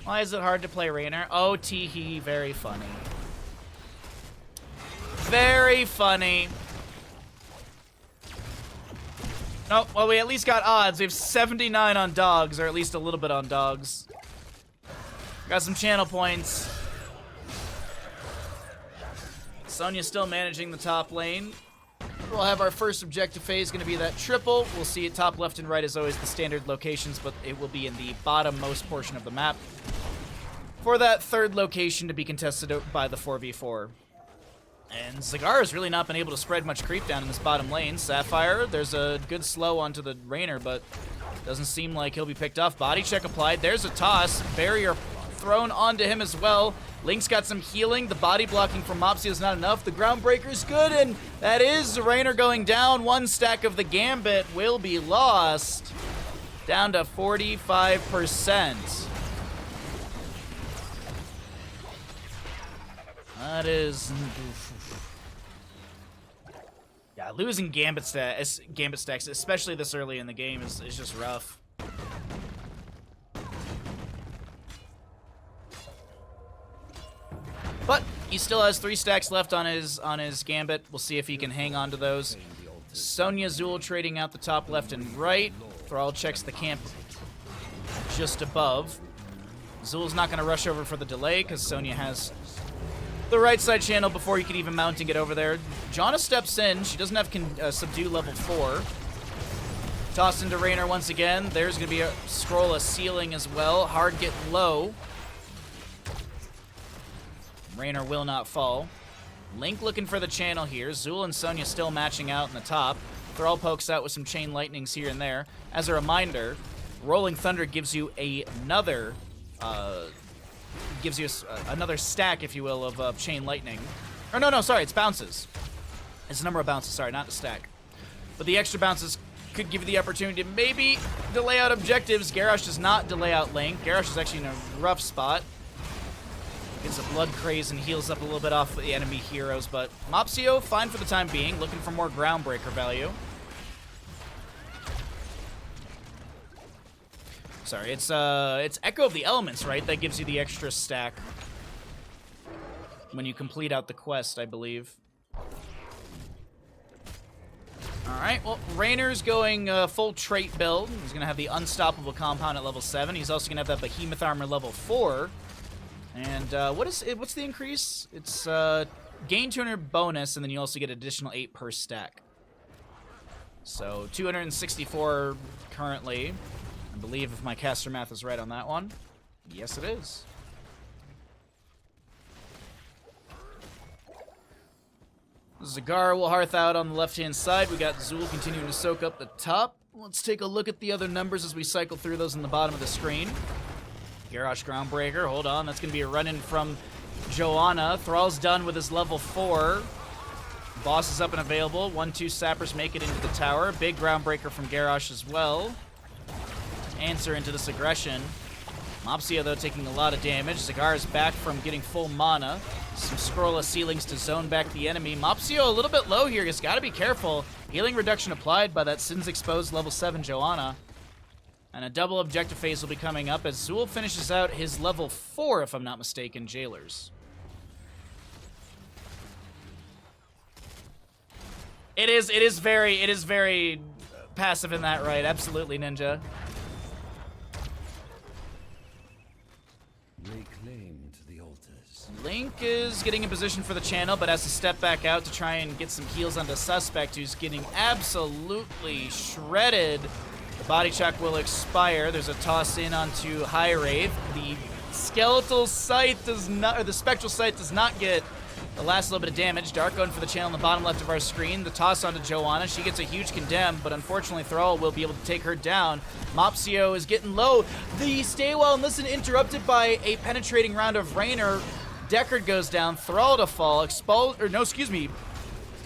Why is it hard to play Rainer? Oh, teehee, very funny. Very funny. Oh, well, we at least got odds. We have 79 on dogs, or at least a little bit on dogs. Got some channel points. Sonya's still managing the top lane. We'll have our first objective phase going to be that triple. We'll see it top left and right as always the standard locations, but it will be in the bottom-most portion of the map. For that third location to be contested by the 4v4. And Zagar has really not been able to spread much creep down in this bottom lane. Sapphire, there's a good slow onto the Rainer, but doesn't seem like he'll be picked off. Body check applied. There's a toss. Barrier thrown onto him as well. Link's got some healing. The body blocking from Mopsy is not enough. The Groundbreaker's good, and that is Rainer going down. 1 stack of the Gambit will be lost. Down to 45%. That is... Yeah, losing Gambit stacks, especially this early in the game, is just rough. But he still has 3 stacks left on his Gambit. We'll see if he can hang on to those. Sonya Zul trading out the top left and right. Thrall checks the camp just above. Zul's not going to rush over for the delay because Sonya has the right side channel before you can even mount and get over there. Janna steps in. She doesn't have subdue level 4. Tossed into Rainer once again. There's going to be a scroll, a ceiling as well. Hard getting low. Rainer will not fall. Link looking for the channel here. Zul and Sonya still matching out in the top. Thrall pokes out with some chain lightnings here and there. As a reminder, Rolling Thunder gives you another another stack, if you will, of chain lightning. Or no, sorry, it's bounces. It's a number of bounces, sorry, not a stack. But the extra bounces could give you the opportunity to maybe delay out objectives. Garrosh does not delay out Link. Garrosh is actually in a rough spot. Gets a blood craze and heals up a little bit off the enemy heroes, but Mopsio, fine for the time being, looking for more Groundbreaker value. Sorry, it's Echo of the Elements, right? That gives you the extra stack when you complete out the quest, I believe. Alright, well, Rainer's going full trait build. He's going to have the Unstoppable Compound at level 7. He's also going to have that Behemoth Armor level 4. And what's the increase? It's gain 200 bonus, and then you also get additional 8 per stack. So 264 currently. I believe if my caster math is right on that one. Yes, it is. Zagar will hearth out on the left-hand side. We got Zul continuing to soak up the top. Let's take a look at the other numbers as we cycle through those in the bottom of the screen. Garrosh Groundbreaker, hold on. That's going to be a run-in from Joanna. Thrall's done with his level 4. Boss is up and available. 1-2 Sappers make it into the tower. Big Groundbreaker from Garrosh as well. Answer into this aggression. Mopsio, though, taking a lot of damage. Zagar is back from getting full mana. Some scroll of ceilings to zone back the enemy. Mopsio a little bit low here. He's got to be careful. Healing reduction applied by that Sins Exposed level 7 Joanna. And a double objective phase will be coming up as Zul finishes out his level 4, if I'm not mistaken, Jailers. It is very passive in that, right? Absolutely, Ninja. Reclaimed the altars. Link is getting in position for the channel, but has to step back out to try and get some heals onto Suspect, who's getting absolutely shredded. The body check will expire. There's a toss in onto High Wraith. The skeletal sight does not, or the spectral sight does not get the last little bit of damage. Dark going for the channel on the bottom left of our screen. The toss onto Joanna. She gets a huge condemn, but unfortunately Thrall will be able to take her down. Mopsio is getting low. The stay well and listen interrupted by a penetrating round of Raynor. Deckard goes down. Thrall to fall.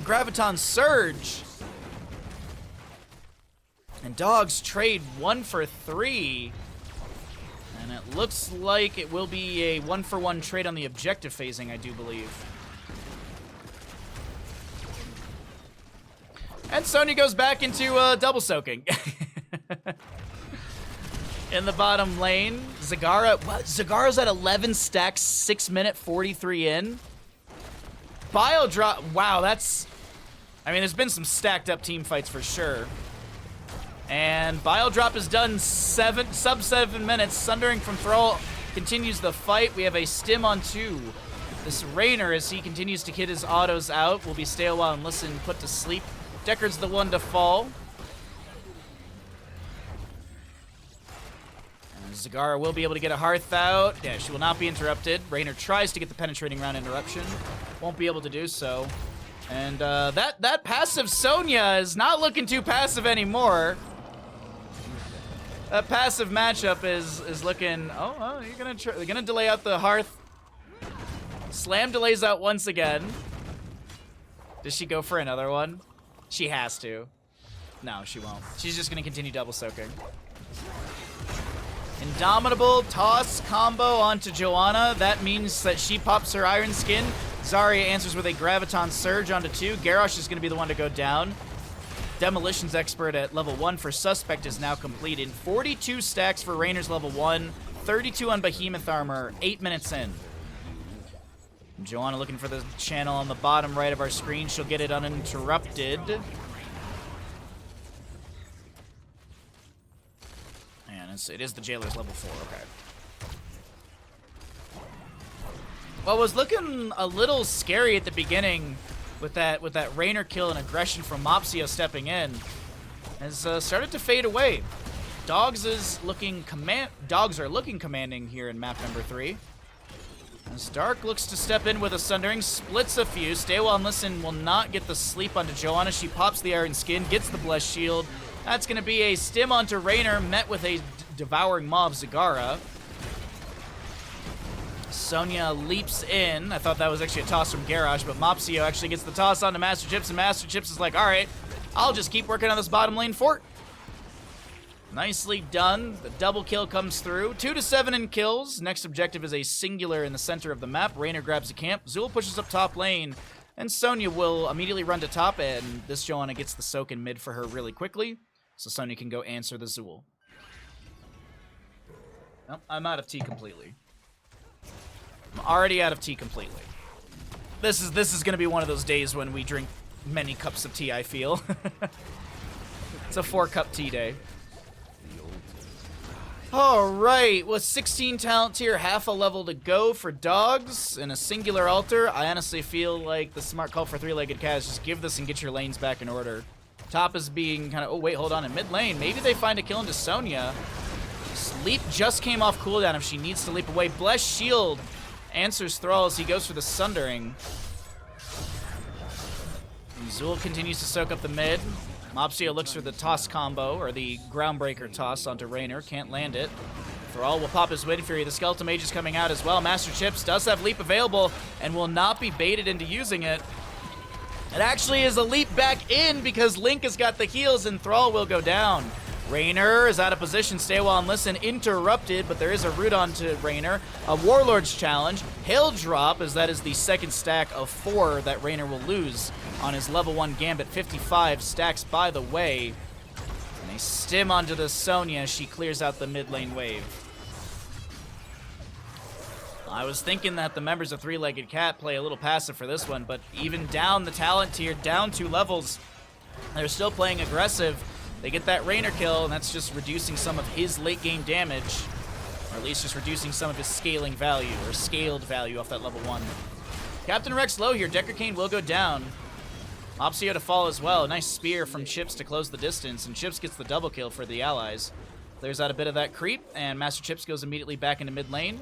Graviton Surge. And Dogs trade 1 for 3. And it looks like it will be a 1-for-1 trade on the objective phasing, I do believe. And Sonya goes back into double soaking. In the bottom lane, Zagara. What? Zagara's at 11 stacks, 6 minute 43 in. Bile drop. Wow, that's. I mean, there's been some stacked up team fights for sure. And Bile Drop is done sub 7 minutes. Sundering from Thrall continues the fight. We have a stim on 2. This Raynor, as he continues to hit his autos out, will be stay a while and listen, put to sleep. Deckard's the one to fall. And Zagara will be able to get a Hearth out. Yeah, she will not be interrupted. Raynor tries to get the penetrating round interruption. Won't be able to do so. And that passive Sonya is not looking too passive anymore. That passive matchup is looking. Oh, you're gonna delay out the Hearth. Slam delays out once again. Does she go for another one? She has to. No, she won't. She's just gonna continue double soaking. Indomitable toss combo onto Joanna. That means that she pops her Iron Skin. Zarya answers with a Graviton Surge onto 2. Garrosh is going to be the one to go down. Demolitions Expert at level 1 for Suspect is now completed. 42 stacks for Raynor's level 1. 32 on Behemoth Armor. 8 minutes in. Joanna looking for the channel on the bottom right of our screen. She'll get it uninterrupted. And it is the Jailer's level 4. Okay. What was looking a little scary at the beginning with that Raynor kill and aggression from Mopsio stepping in has started to fade away. Dogs are looking commanding here in map number 3. As Dark looks to step in with a Sundering, splits a few. Stay well and listen will not get the sleep onto Joanna. She pops the Iron Skin, gets the Blessed Shield. That's going to be a stim onto Raynor, met with a Devouring Maw of Zagara. Sonya leaps in. I thought that was actually a toss from Garrosh, but Mopsio actually gets the toss onto Master Chips, and Master Chips is like, all right, I'll just keep working on this bottom lane fort. Nicely done. The double kill comes through. 2 to 7 in kills. Next objective is a singular in the center of the map. Raynor grabs a camp. Zul pushes up top lane, and Sonya will immediately run to top, and this Joanna gets the soak in mid for her really quickly, so Sonya can go answer the Zul. Nope, I'm out of tea completely. I'm already out of tea completely. This is going to be one of those days when we drink many cups of tea, I feel. It's a 4-cup tea day. Alright, with 16 talent tier, half a level to go for Dogs and a singular altar. I honestly feel like the smart call for 3-legged cat is just give this and get your lanes back in order. Top is being kind of, oh wait, hold on, in mid lane, maybe they find a kill into Sonya. Leap just came off cooldown if she needs to leap away. Blessed Shield answers Thrall as he goes for the Sundering. Zul continues to soak up the mid. Mopsio looks for the toss combo, or the Groundbreaker toss onto Raynor. Can't land it. Thrall will pop his Wind Fury. The Skeleton Mage is coming out as well. Master Chips does have leap available and will not be baited into using it. It actually is a leap back in because Link has got the heals and Thrall will go down. Raynor is out of position. Stay well and listen. Interrupted, but there is a root onto Raynor. A Warlord's Challenge. Hail Drop, as that is the second stack of 4 that Raynor will lose on his level 1 Gambit. 55 stacks by the way. And a stim onto the Sonya. She clears out the mid lane wave. I was thinking that the members of 3-legged cat play a little passive for this one, but even down the talent tier, down 2 levels, they're still playing aggressive. They get that Raynor kill, and that's just reducing some of his late-game damage, or at least just reducing some of his scaling value, or scaled value off that level 1. Captain Rex low here. Decker Kane will go down. Mopsio to fall as well. A nice spear from Chips to close the distance, and Chips gets the double kill for the allies. Clears out a bit of that creep, and Master Chips goes immediately back into mid lane.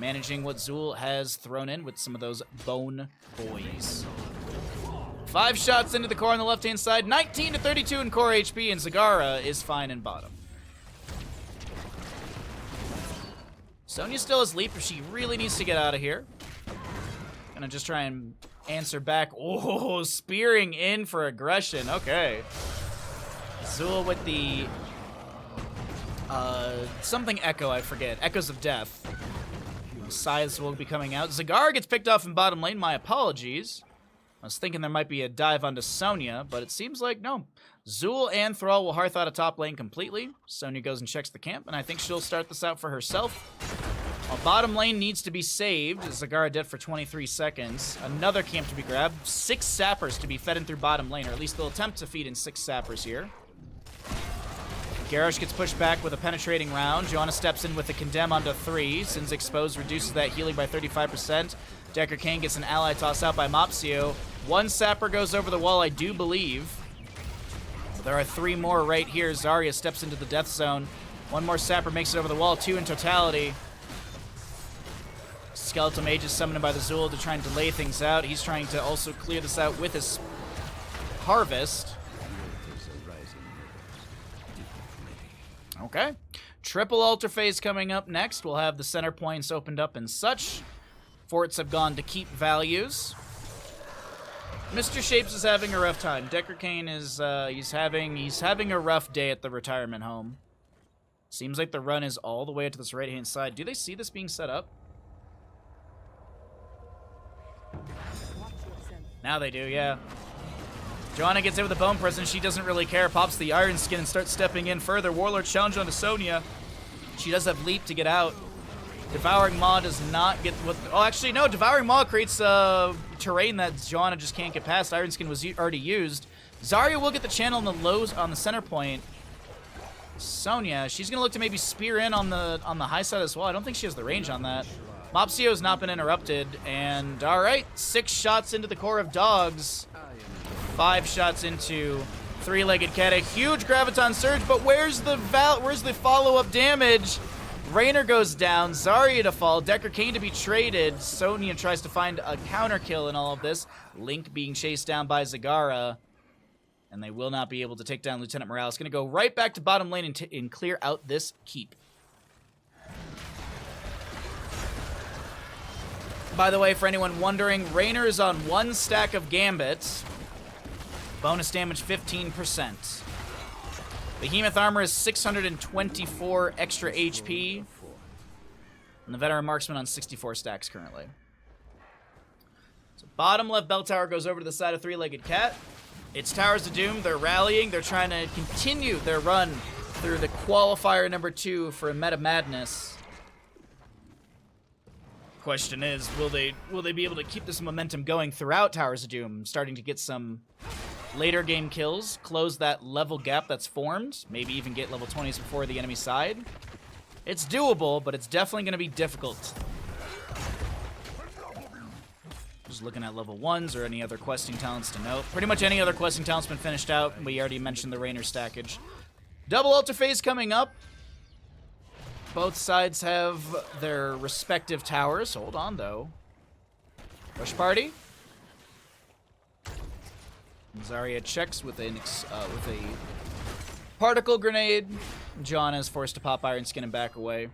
managing what Zool has thrown in with some of those bone boys. 5 shots into the core on the left-hand side, 19 to 32 in core HP, and Zagara is fine in bottom. Sonya still has leap if she really needs to get out of here. Gonna just try and answer back. Oh, spearing in for aggression. Okay. Zool with the something echo, I forget. Echoes of Death. Scythes will be coming out. Zagara gets picked off in bottom lane. My apologies. I was thinking there might be a dive onto Sonya, but it seems like no. Zool and Thrall will hearth out of top lane completely. Sonya goes and checks the camp, and I think she'll start this out for herself. While bottom lane needs to be saved. Zagara dead for 23 seconds. Another camp to be grabbed. 6 sappers to be fed in through bottom lane, or at least they'll attempt to feed in 6 sappers here. Garrosh gets pushed back with a penetrating round. Joanna steps in with a condemn onto 3. Sin's exposed reduces that healing by 35%. Decker Kane gets an ally tossed out by Mopsio. 1 sapper goes over the wall, I do believe. There are 3 more right here. Zarya steps into the death zone. 1 more sapper makes it over the wall. 2 in totality. Skeletal Mage is summoned by the Zool to try and delay things out. He's trying to also clear this out with his Harvest. Okay. Triple altar phase coming up next. We'll have the center points opened up and such. Forts have gone to keep values. Mr. Shapes is having a rough time. Decker Kane is he's having a rough day at the retirement home. Seems like the run is all the way to this right-hand side. Do they see this being set up? Now they do, yeah. Joanna gets hit with a bone prison. She doesn't really care. Pops the Iron Skin and starts stepping in further. Warlord challenge onto Sonya. She does have leap to get out. Devouring Maw does not get what... Oh, actually, no. Devouring Maw creates terrain that Joanna just can't get past. Iron Skin was already used. Zarya will get the channel on the lows on the center point. Sonya, she's going to look to maybe spear in on the high side as well. I don't think she has the range on that. Mopsio has not been interrupted. And, all right, 6 shots into the core of Dogs. 5 shots into Three-Legged Cat. A huge Graviton Surge, but where's the follow-up damage? Raynor goes down, Zarya to fall, Decker Kane to be traded. Sonya tries to find a counter kill in all of this. Link being chased down by Zagara. And they will not be able to take down Lieutenant Morales. Going to go right back to bottom lane and clear out this keep. By the way, for anyone wondering, Raynor is on 1 stack of Gambits. Bonus damage 15%. Behemoth armor is 624 extra HP. And the Veteran Marksman on 64 stacks currently. So bottom left bell tower goes over to the side of Three-Legged Cat. It's Towers of Doom. They're rallying. They're trying to continue their run through the qualifier number 2 for Meta Madness. Question is, will they be able to keep this momentum going throughout Towers of Doom, starting to get some later game kills, close that level gap that's formed, maybe even get level 20s before the enemy side? It's doable, but it's definitely going to be difficult. Just looking at level 1s or any other questing talents to note. Pretty much any other questing talent's been finished out. We already mentioned the Raynor stackage. Double altar phase coming up. Both sides have their respective towers. Hold on, though. Rush party. Zarya checks with a particle grenade. John is forced to pop Iron Skin and back away.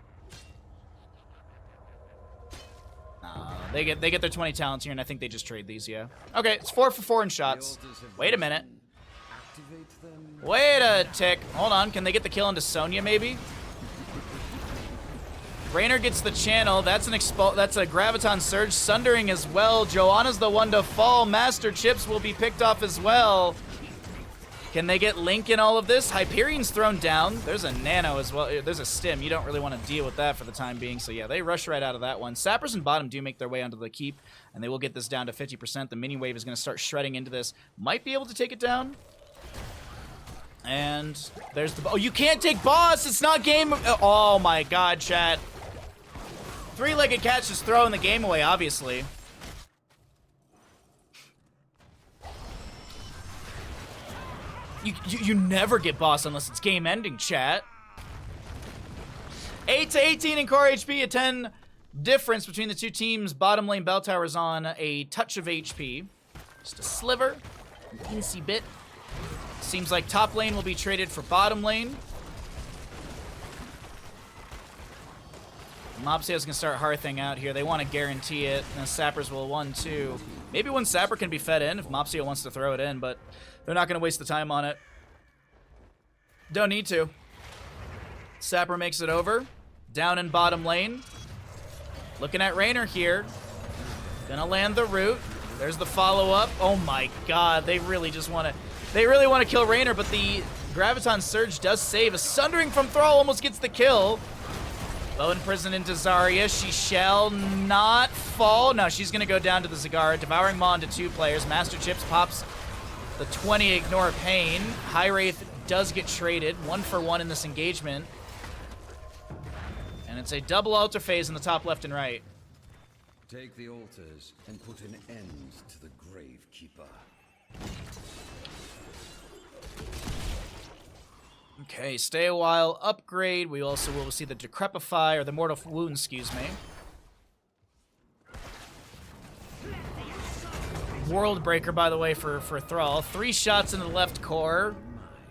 They get their 20 talents here, and I think they just trade these, yeah. Okay, it's 4 for 4 in shots. Wait a minute. Wait a tick. Hold on, can they get the kill into Sonya, maybe? Raynor gets the channel. That's a Graviton Surge. Sundering as well. Joanna's the one to fall. Master Chips will be picked off as well. Can they get Link in all of this? Hyperion's thrown down. There's a Nano as well. There's a Stim. You don't really want to deal with that for the time being. So yeah, they rush right out of that one. Sappers and bottom do make their way onto the keep, and they will get this down to 50%. The mini wave is going to start shredding into this. Might be able to take it down. And there's the... Oh, you can't take boss! It's not game... Oh my god, chat. Three-Legged Cat's just throwing the game away, obviously. You never get boss unless it's game ending, chat. 8 to 18 in core HP, a 10 difference between the two teams. Bottom lane bell tower's on a touch of HP. Just a sliver, an teensy bit. Seems like top lane will be traded for bottom lane. Mopsio's gonna start hearthing out here. They want to guarantee it. And the sappers will 1-2. Maybe one sapper can be fed in if Mopsio wants to throw it in, but they're not gonna waste the time on it. Don't need to. Sapper makes it over. Down in bottom lane. Looking at Raynor here. Gonna land the root. There's the follow-up. Oh my god, they really want to kill Raynor, but the Graviton Surge does save. A Sundering from Thrall almost gets the kill. Low in prison into Zarya. She shall not fall. No, she's gonna go down to the Zagara. Devouring Maw into 2 players. Master Chips pops the 20, ignore pain. High Wraith does get traded, 1-for-1 in this engagement. And it's a double altar phase in the top left and right. Take the altars and put an end to the Gravekeeper. Okay, stay a while, upgrade. We also will see the Decrepify, or the Mortal Wound, excuse me. World Breaker, by the way, for Thrall. 3 shots into the left core.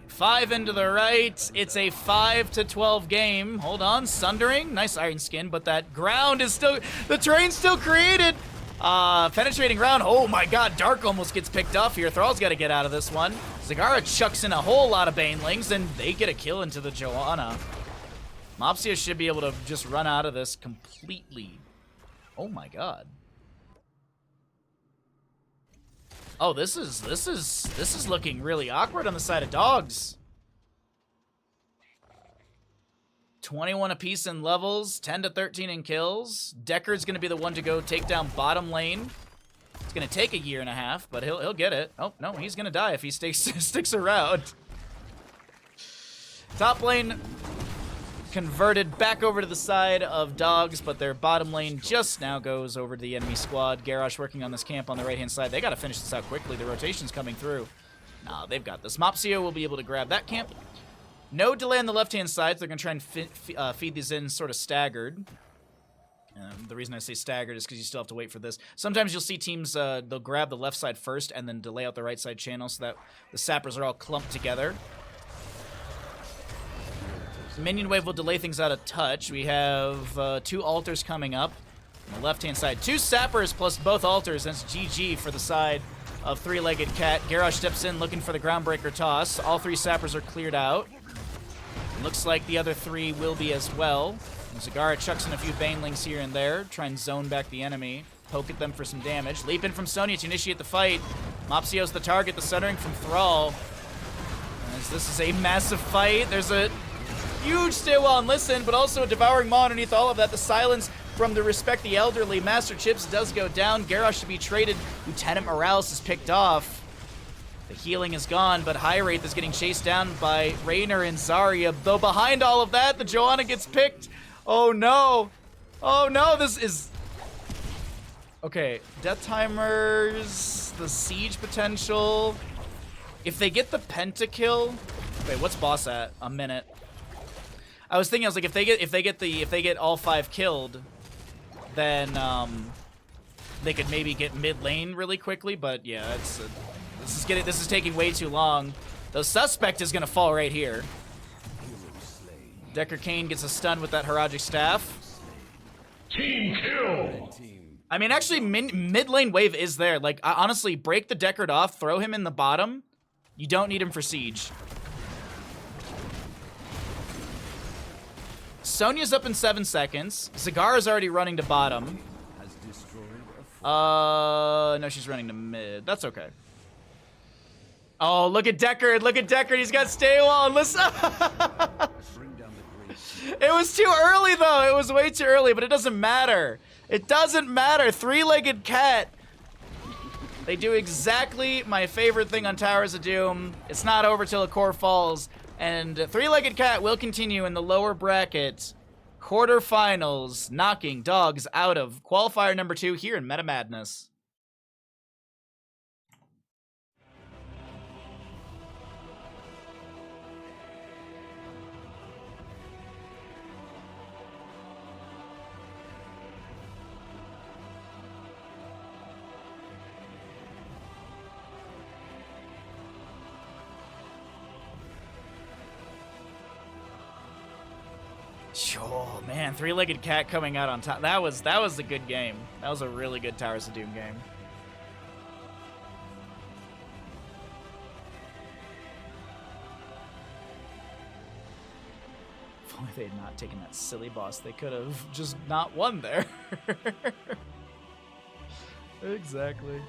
5 into the right. It's a 5-12 game. Hold on, Sundering. Nice Iron Skin, but that ground is still... The terrain's still created. Penetrating round. Oh my god, Dark almost gets picked off here. Thrall's got to get out of this one. Zagara chucks in a whole lot of Banelings, and they get a kill into the Joanna. Mopsia should be able to just run out of this completely. Oh my god. Oh, this is looking really awkward on the side of DogZ. 21 apiece in levels, 10-13 in kills. Decker's gonna be the one to go take down bottom lane. It's gonna take a year and a half, but he'll get it. Oh no, he's gonna die if he sticks around. Top lane converted back over to the side of DogZ, but their bottom lane just now goes over to the enemy squad. Garrosh working on this camp on the right-hand side. They gotta finish this out quickly. The rotation's coming through. Nah, they've got this. Mopsio will be able to grab that camp. No delay on the left-hand side, so they're gonna try and feed these in sort of staggered. The reason I say staggered is because you still have to wait for this. Sometimes you'll see teams, they'll grab the left side first and then delay out the right side channel so that the sappers are all clumped together. Minion wave will delay things out a touch. We have 2 altars coming up on the left-hand side. 2 sappers plus both altars. That's GG for the side of Three-Legged Cat. Garrosh steps in looking for the Groundbreaker toss. All 3 sappers are cleared out. Looks like the other 3 will be as well. And Zagara chucks in a few Banelings here and there. Try and zone back the enemy. Poke at them for some damage. Leap in from Sonya to initiate the fight. Mopsio's the target. The Sundering from Thrall. As this is a massive fight. There's a huge stay well and listen, but also a Devouring Maw underneath all of that. The silence from the Respect the Elderly. Master Chips does go down. Garrosh to be traded. Lieutenant Morales is picked off. The healing is gone, but High Wraith is getting chased down by Raynor and Zarya. Though behind all of that, the Joanna gets picked. Oh no. Oh no, this is... Okay, Death Timers, the Siege potential. If they get the pentakill... Wait, what's boss at? A minute. I was thinking, I was like, if they get all 5 killed, then they could maybe get mid lane really quickly. But yeah, it's this is taking way too long. The Suspect is gonna fall right here. Decker Kane gets a stun with that Haragic Staff. Team kill! I mean, actually, mid lane wave is there. Like, honestly, break the Deckard off, throw him in the bottom. You don't need him for siege. Sonya's up in 7 seconds. Zagara's already running to bottom. No, she's running to mid. That's okay. Oh, look at Deckard. Look at Deckard. He's got stay wall. Listen. It was too early, though. It was way too early, but it doesn't matter. It doesn't matter. Three-Legged Cat. They do exactly my favorite thing on Towers of Doom. It's not over till a core falls. And Three-Legged Cat will continue in the lower bracket quarterfinals, knocking DogZ out of qualifier number 2 here in Meta Madness. Oh man, three-legged cat coming out on top. That was a good game. That was a really good Towers of Doom game. If only they had not taken that silly boss, they could have just not won there. Exactly.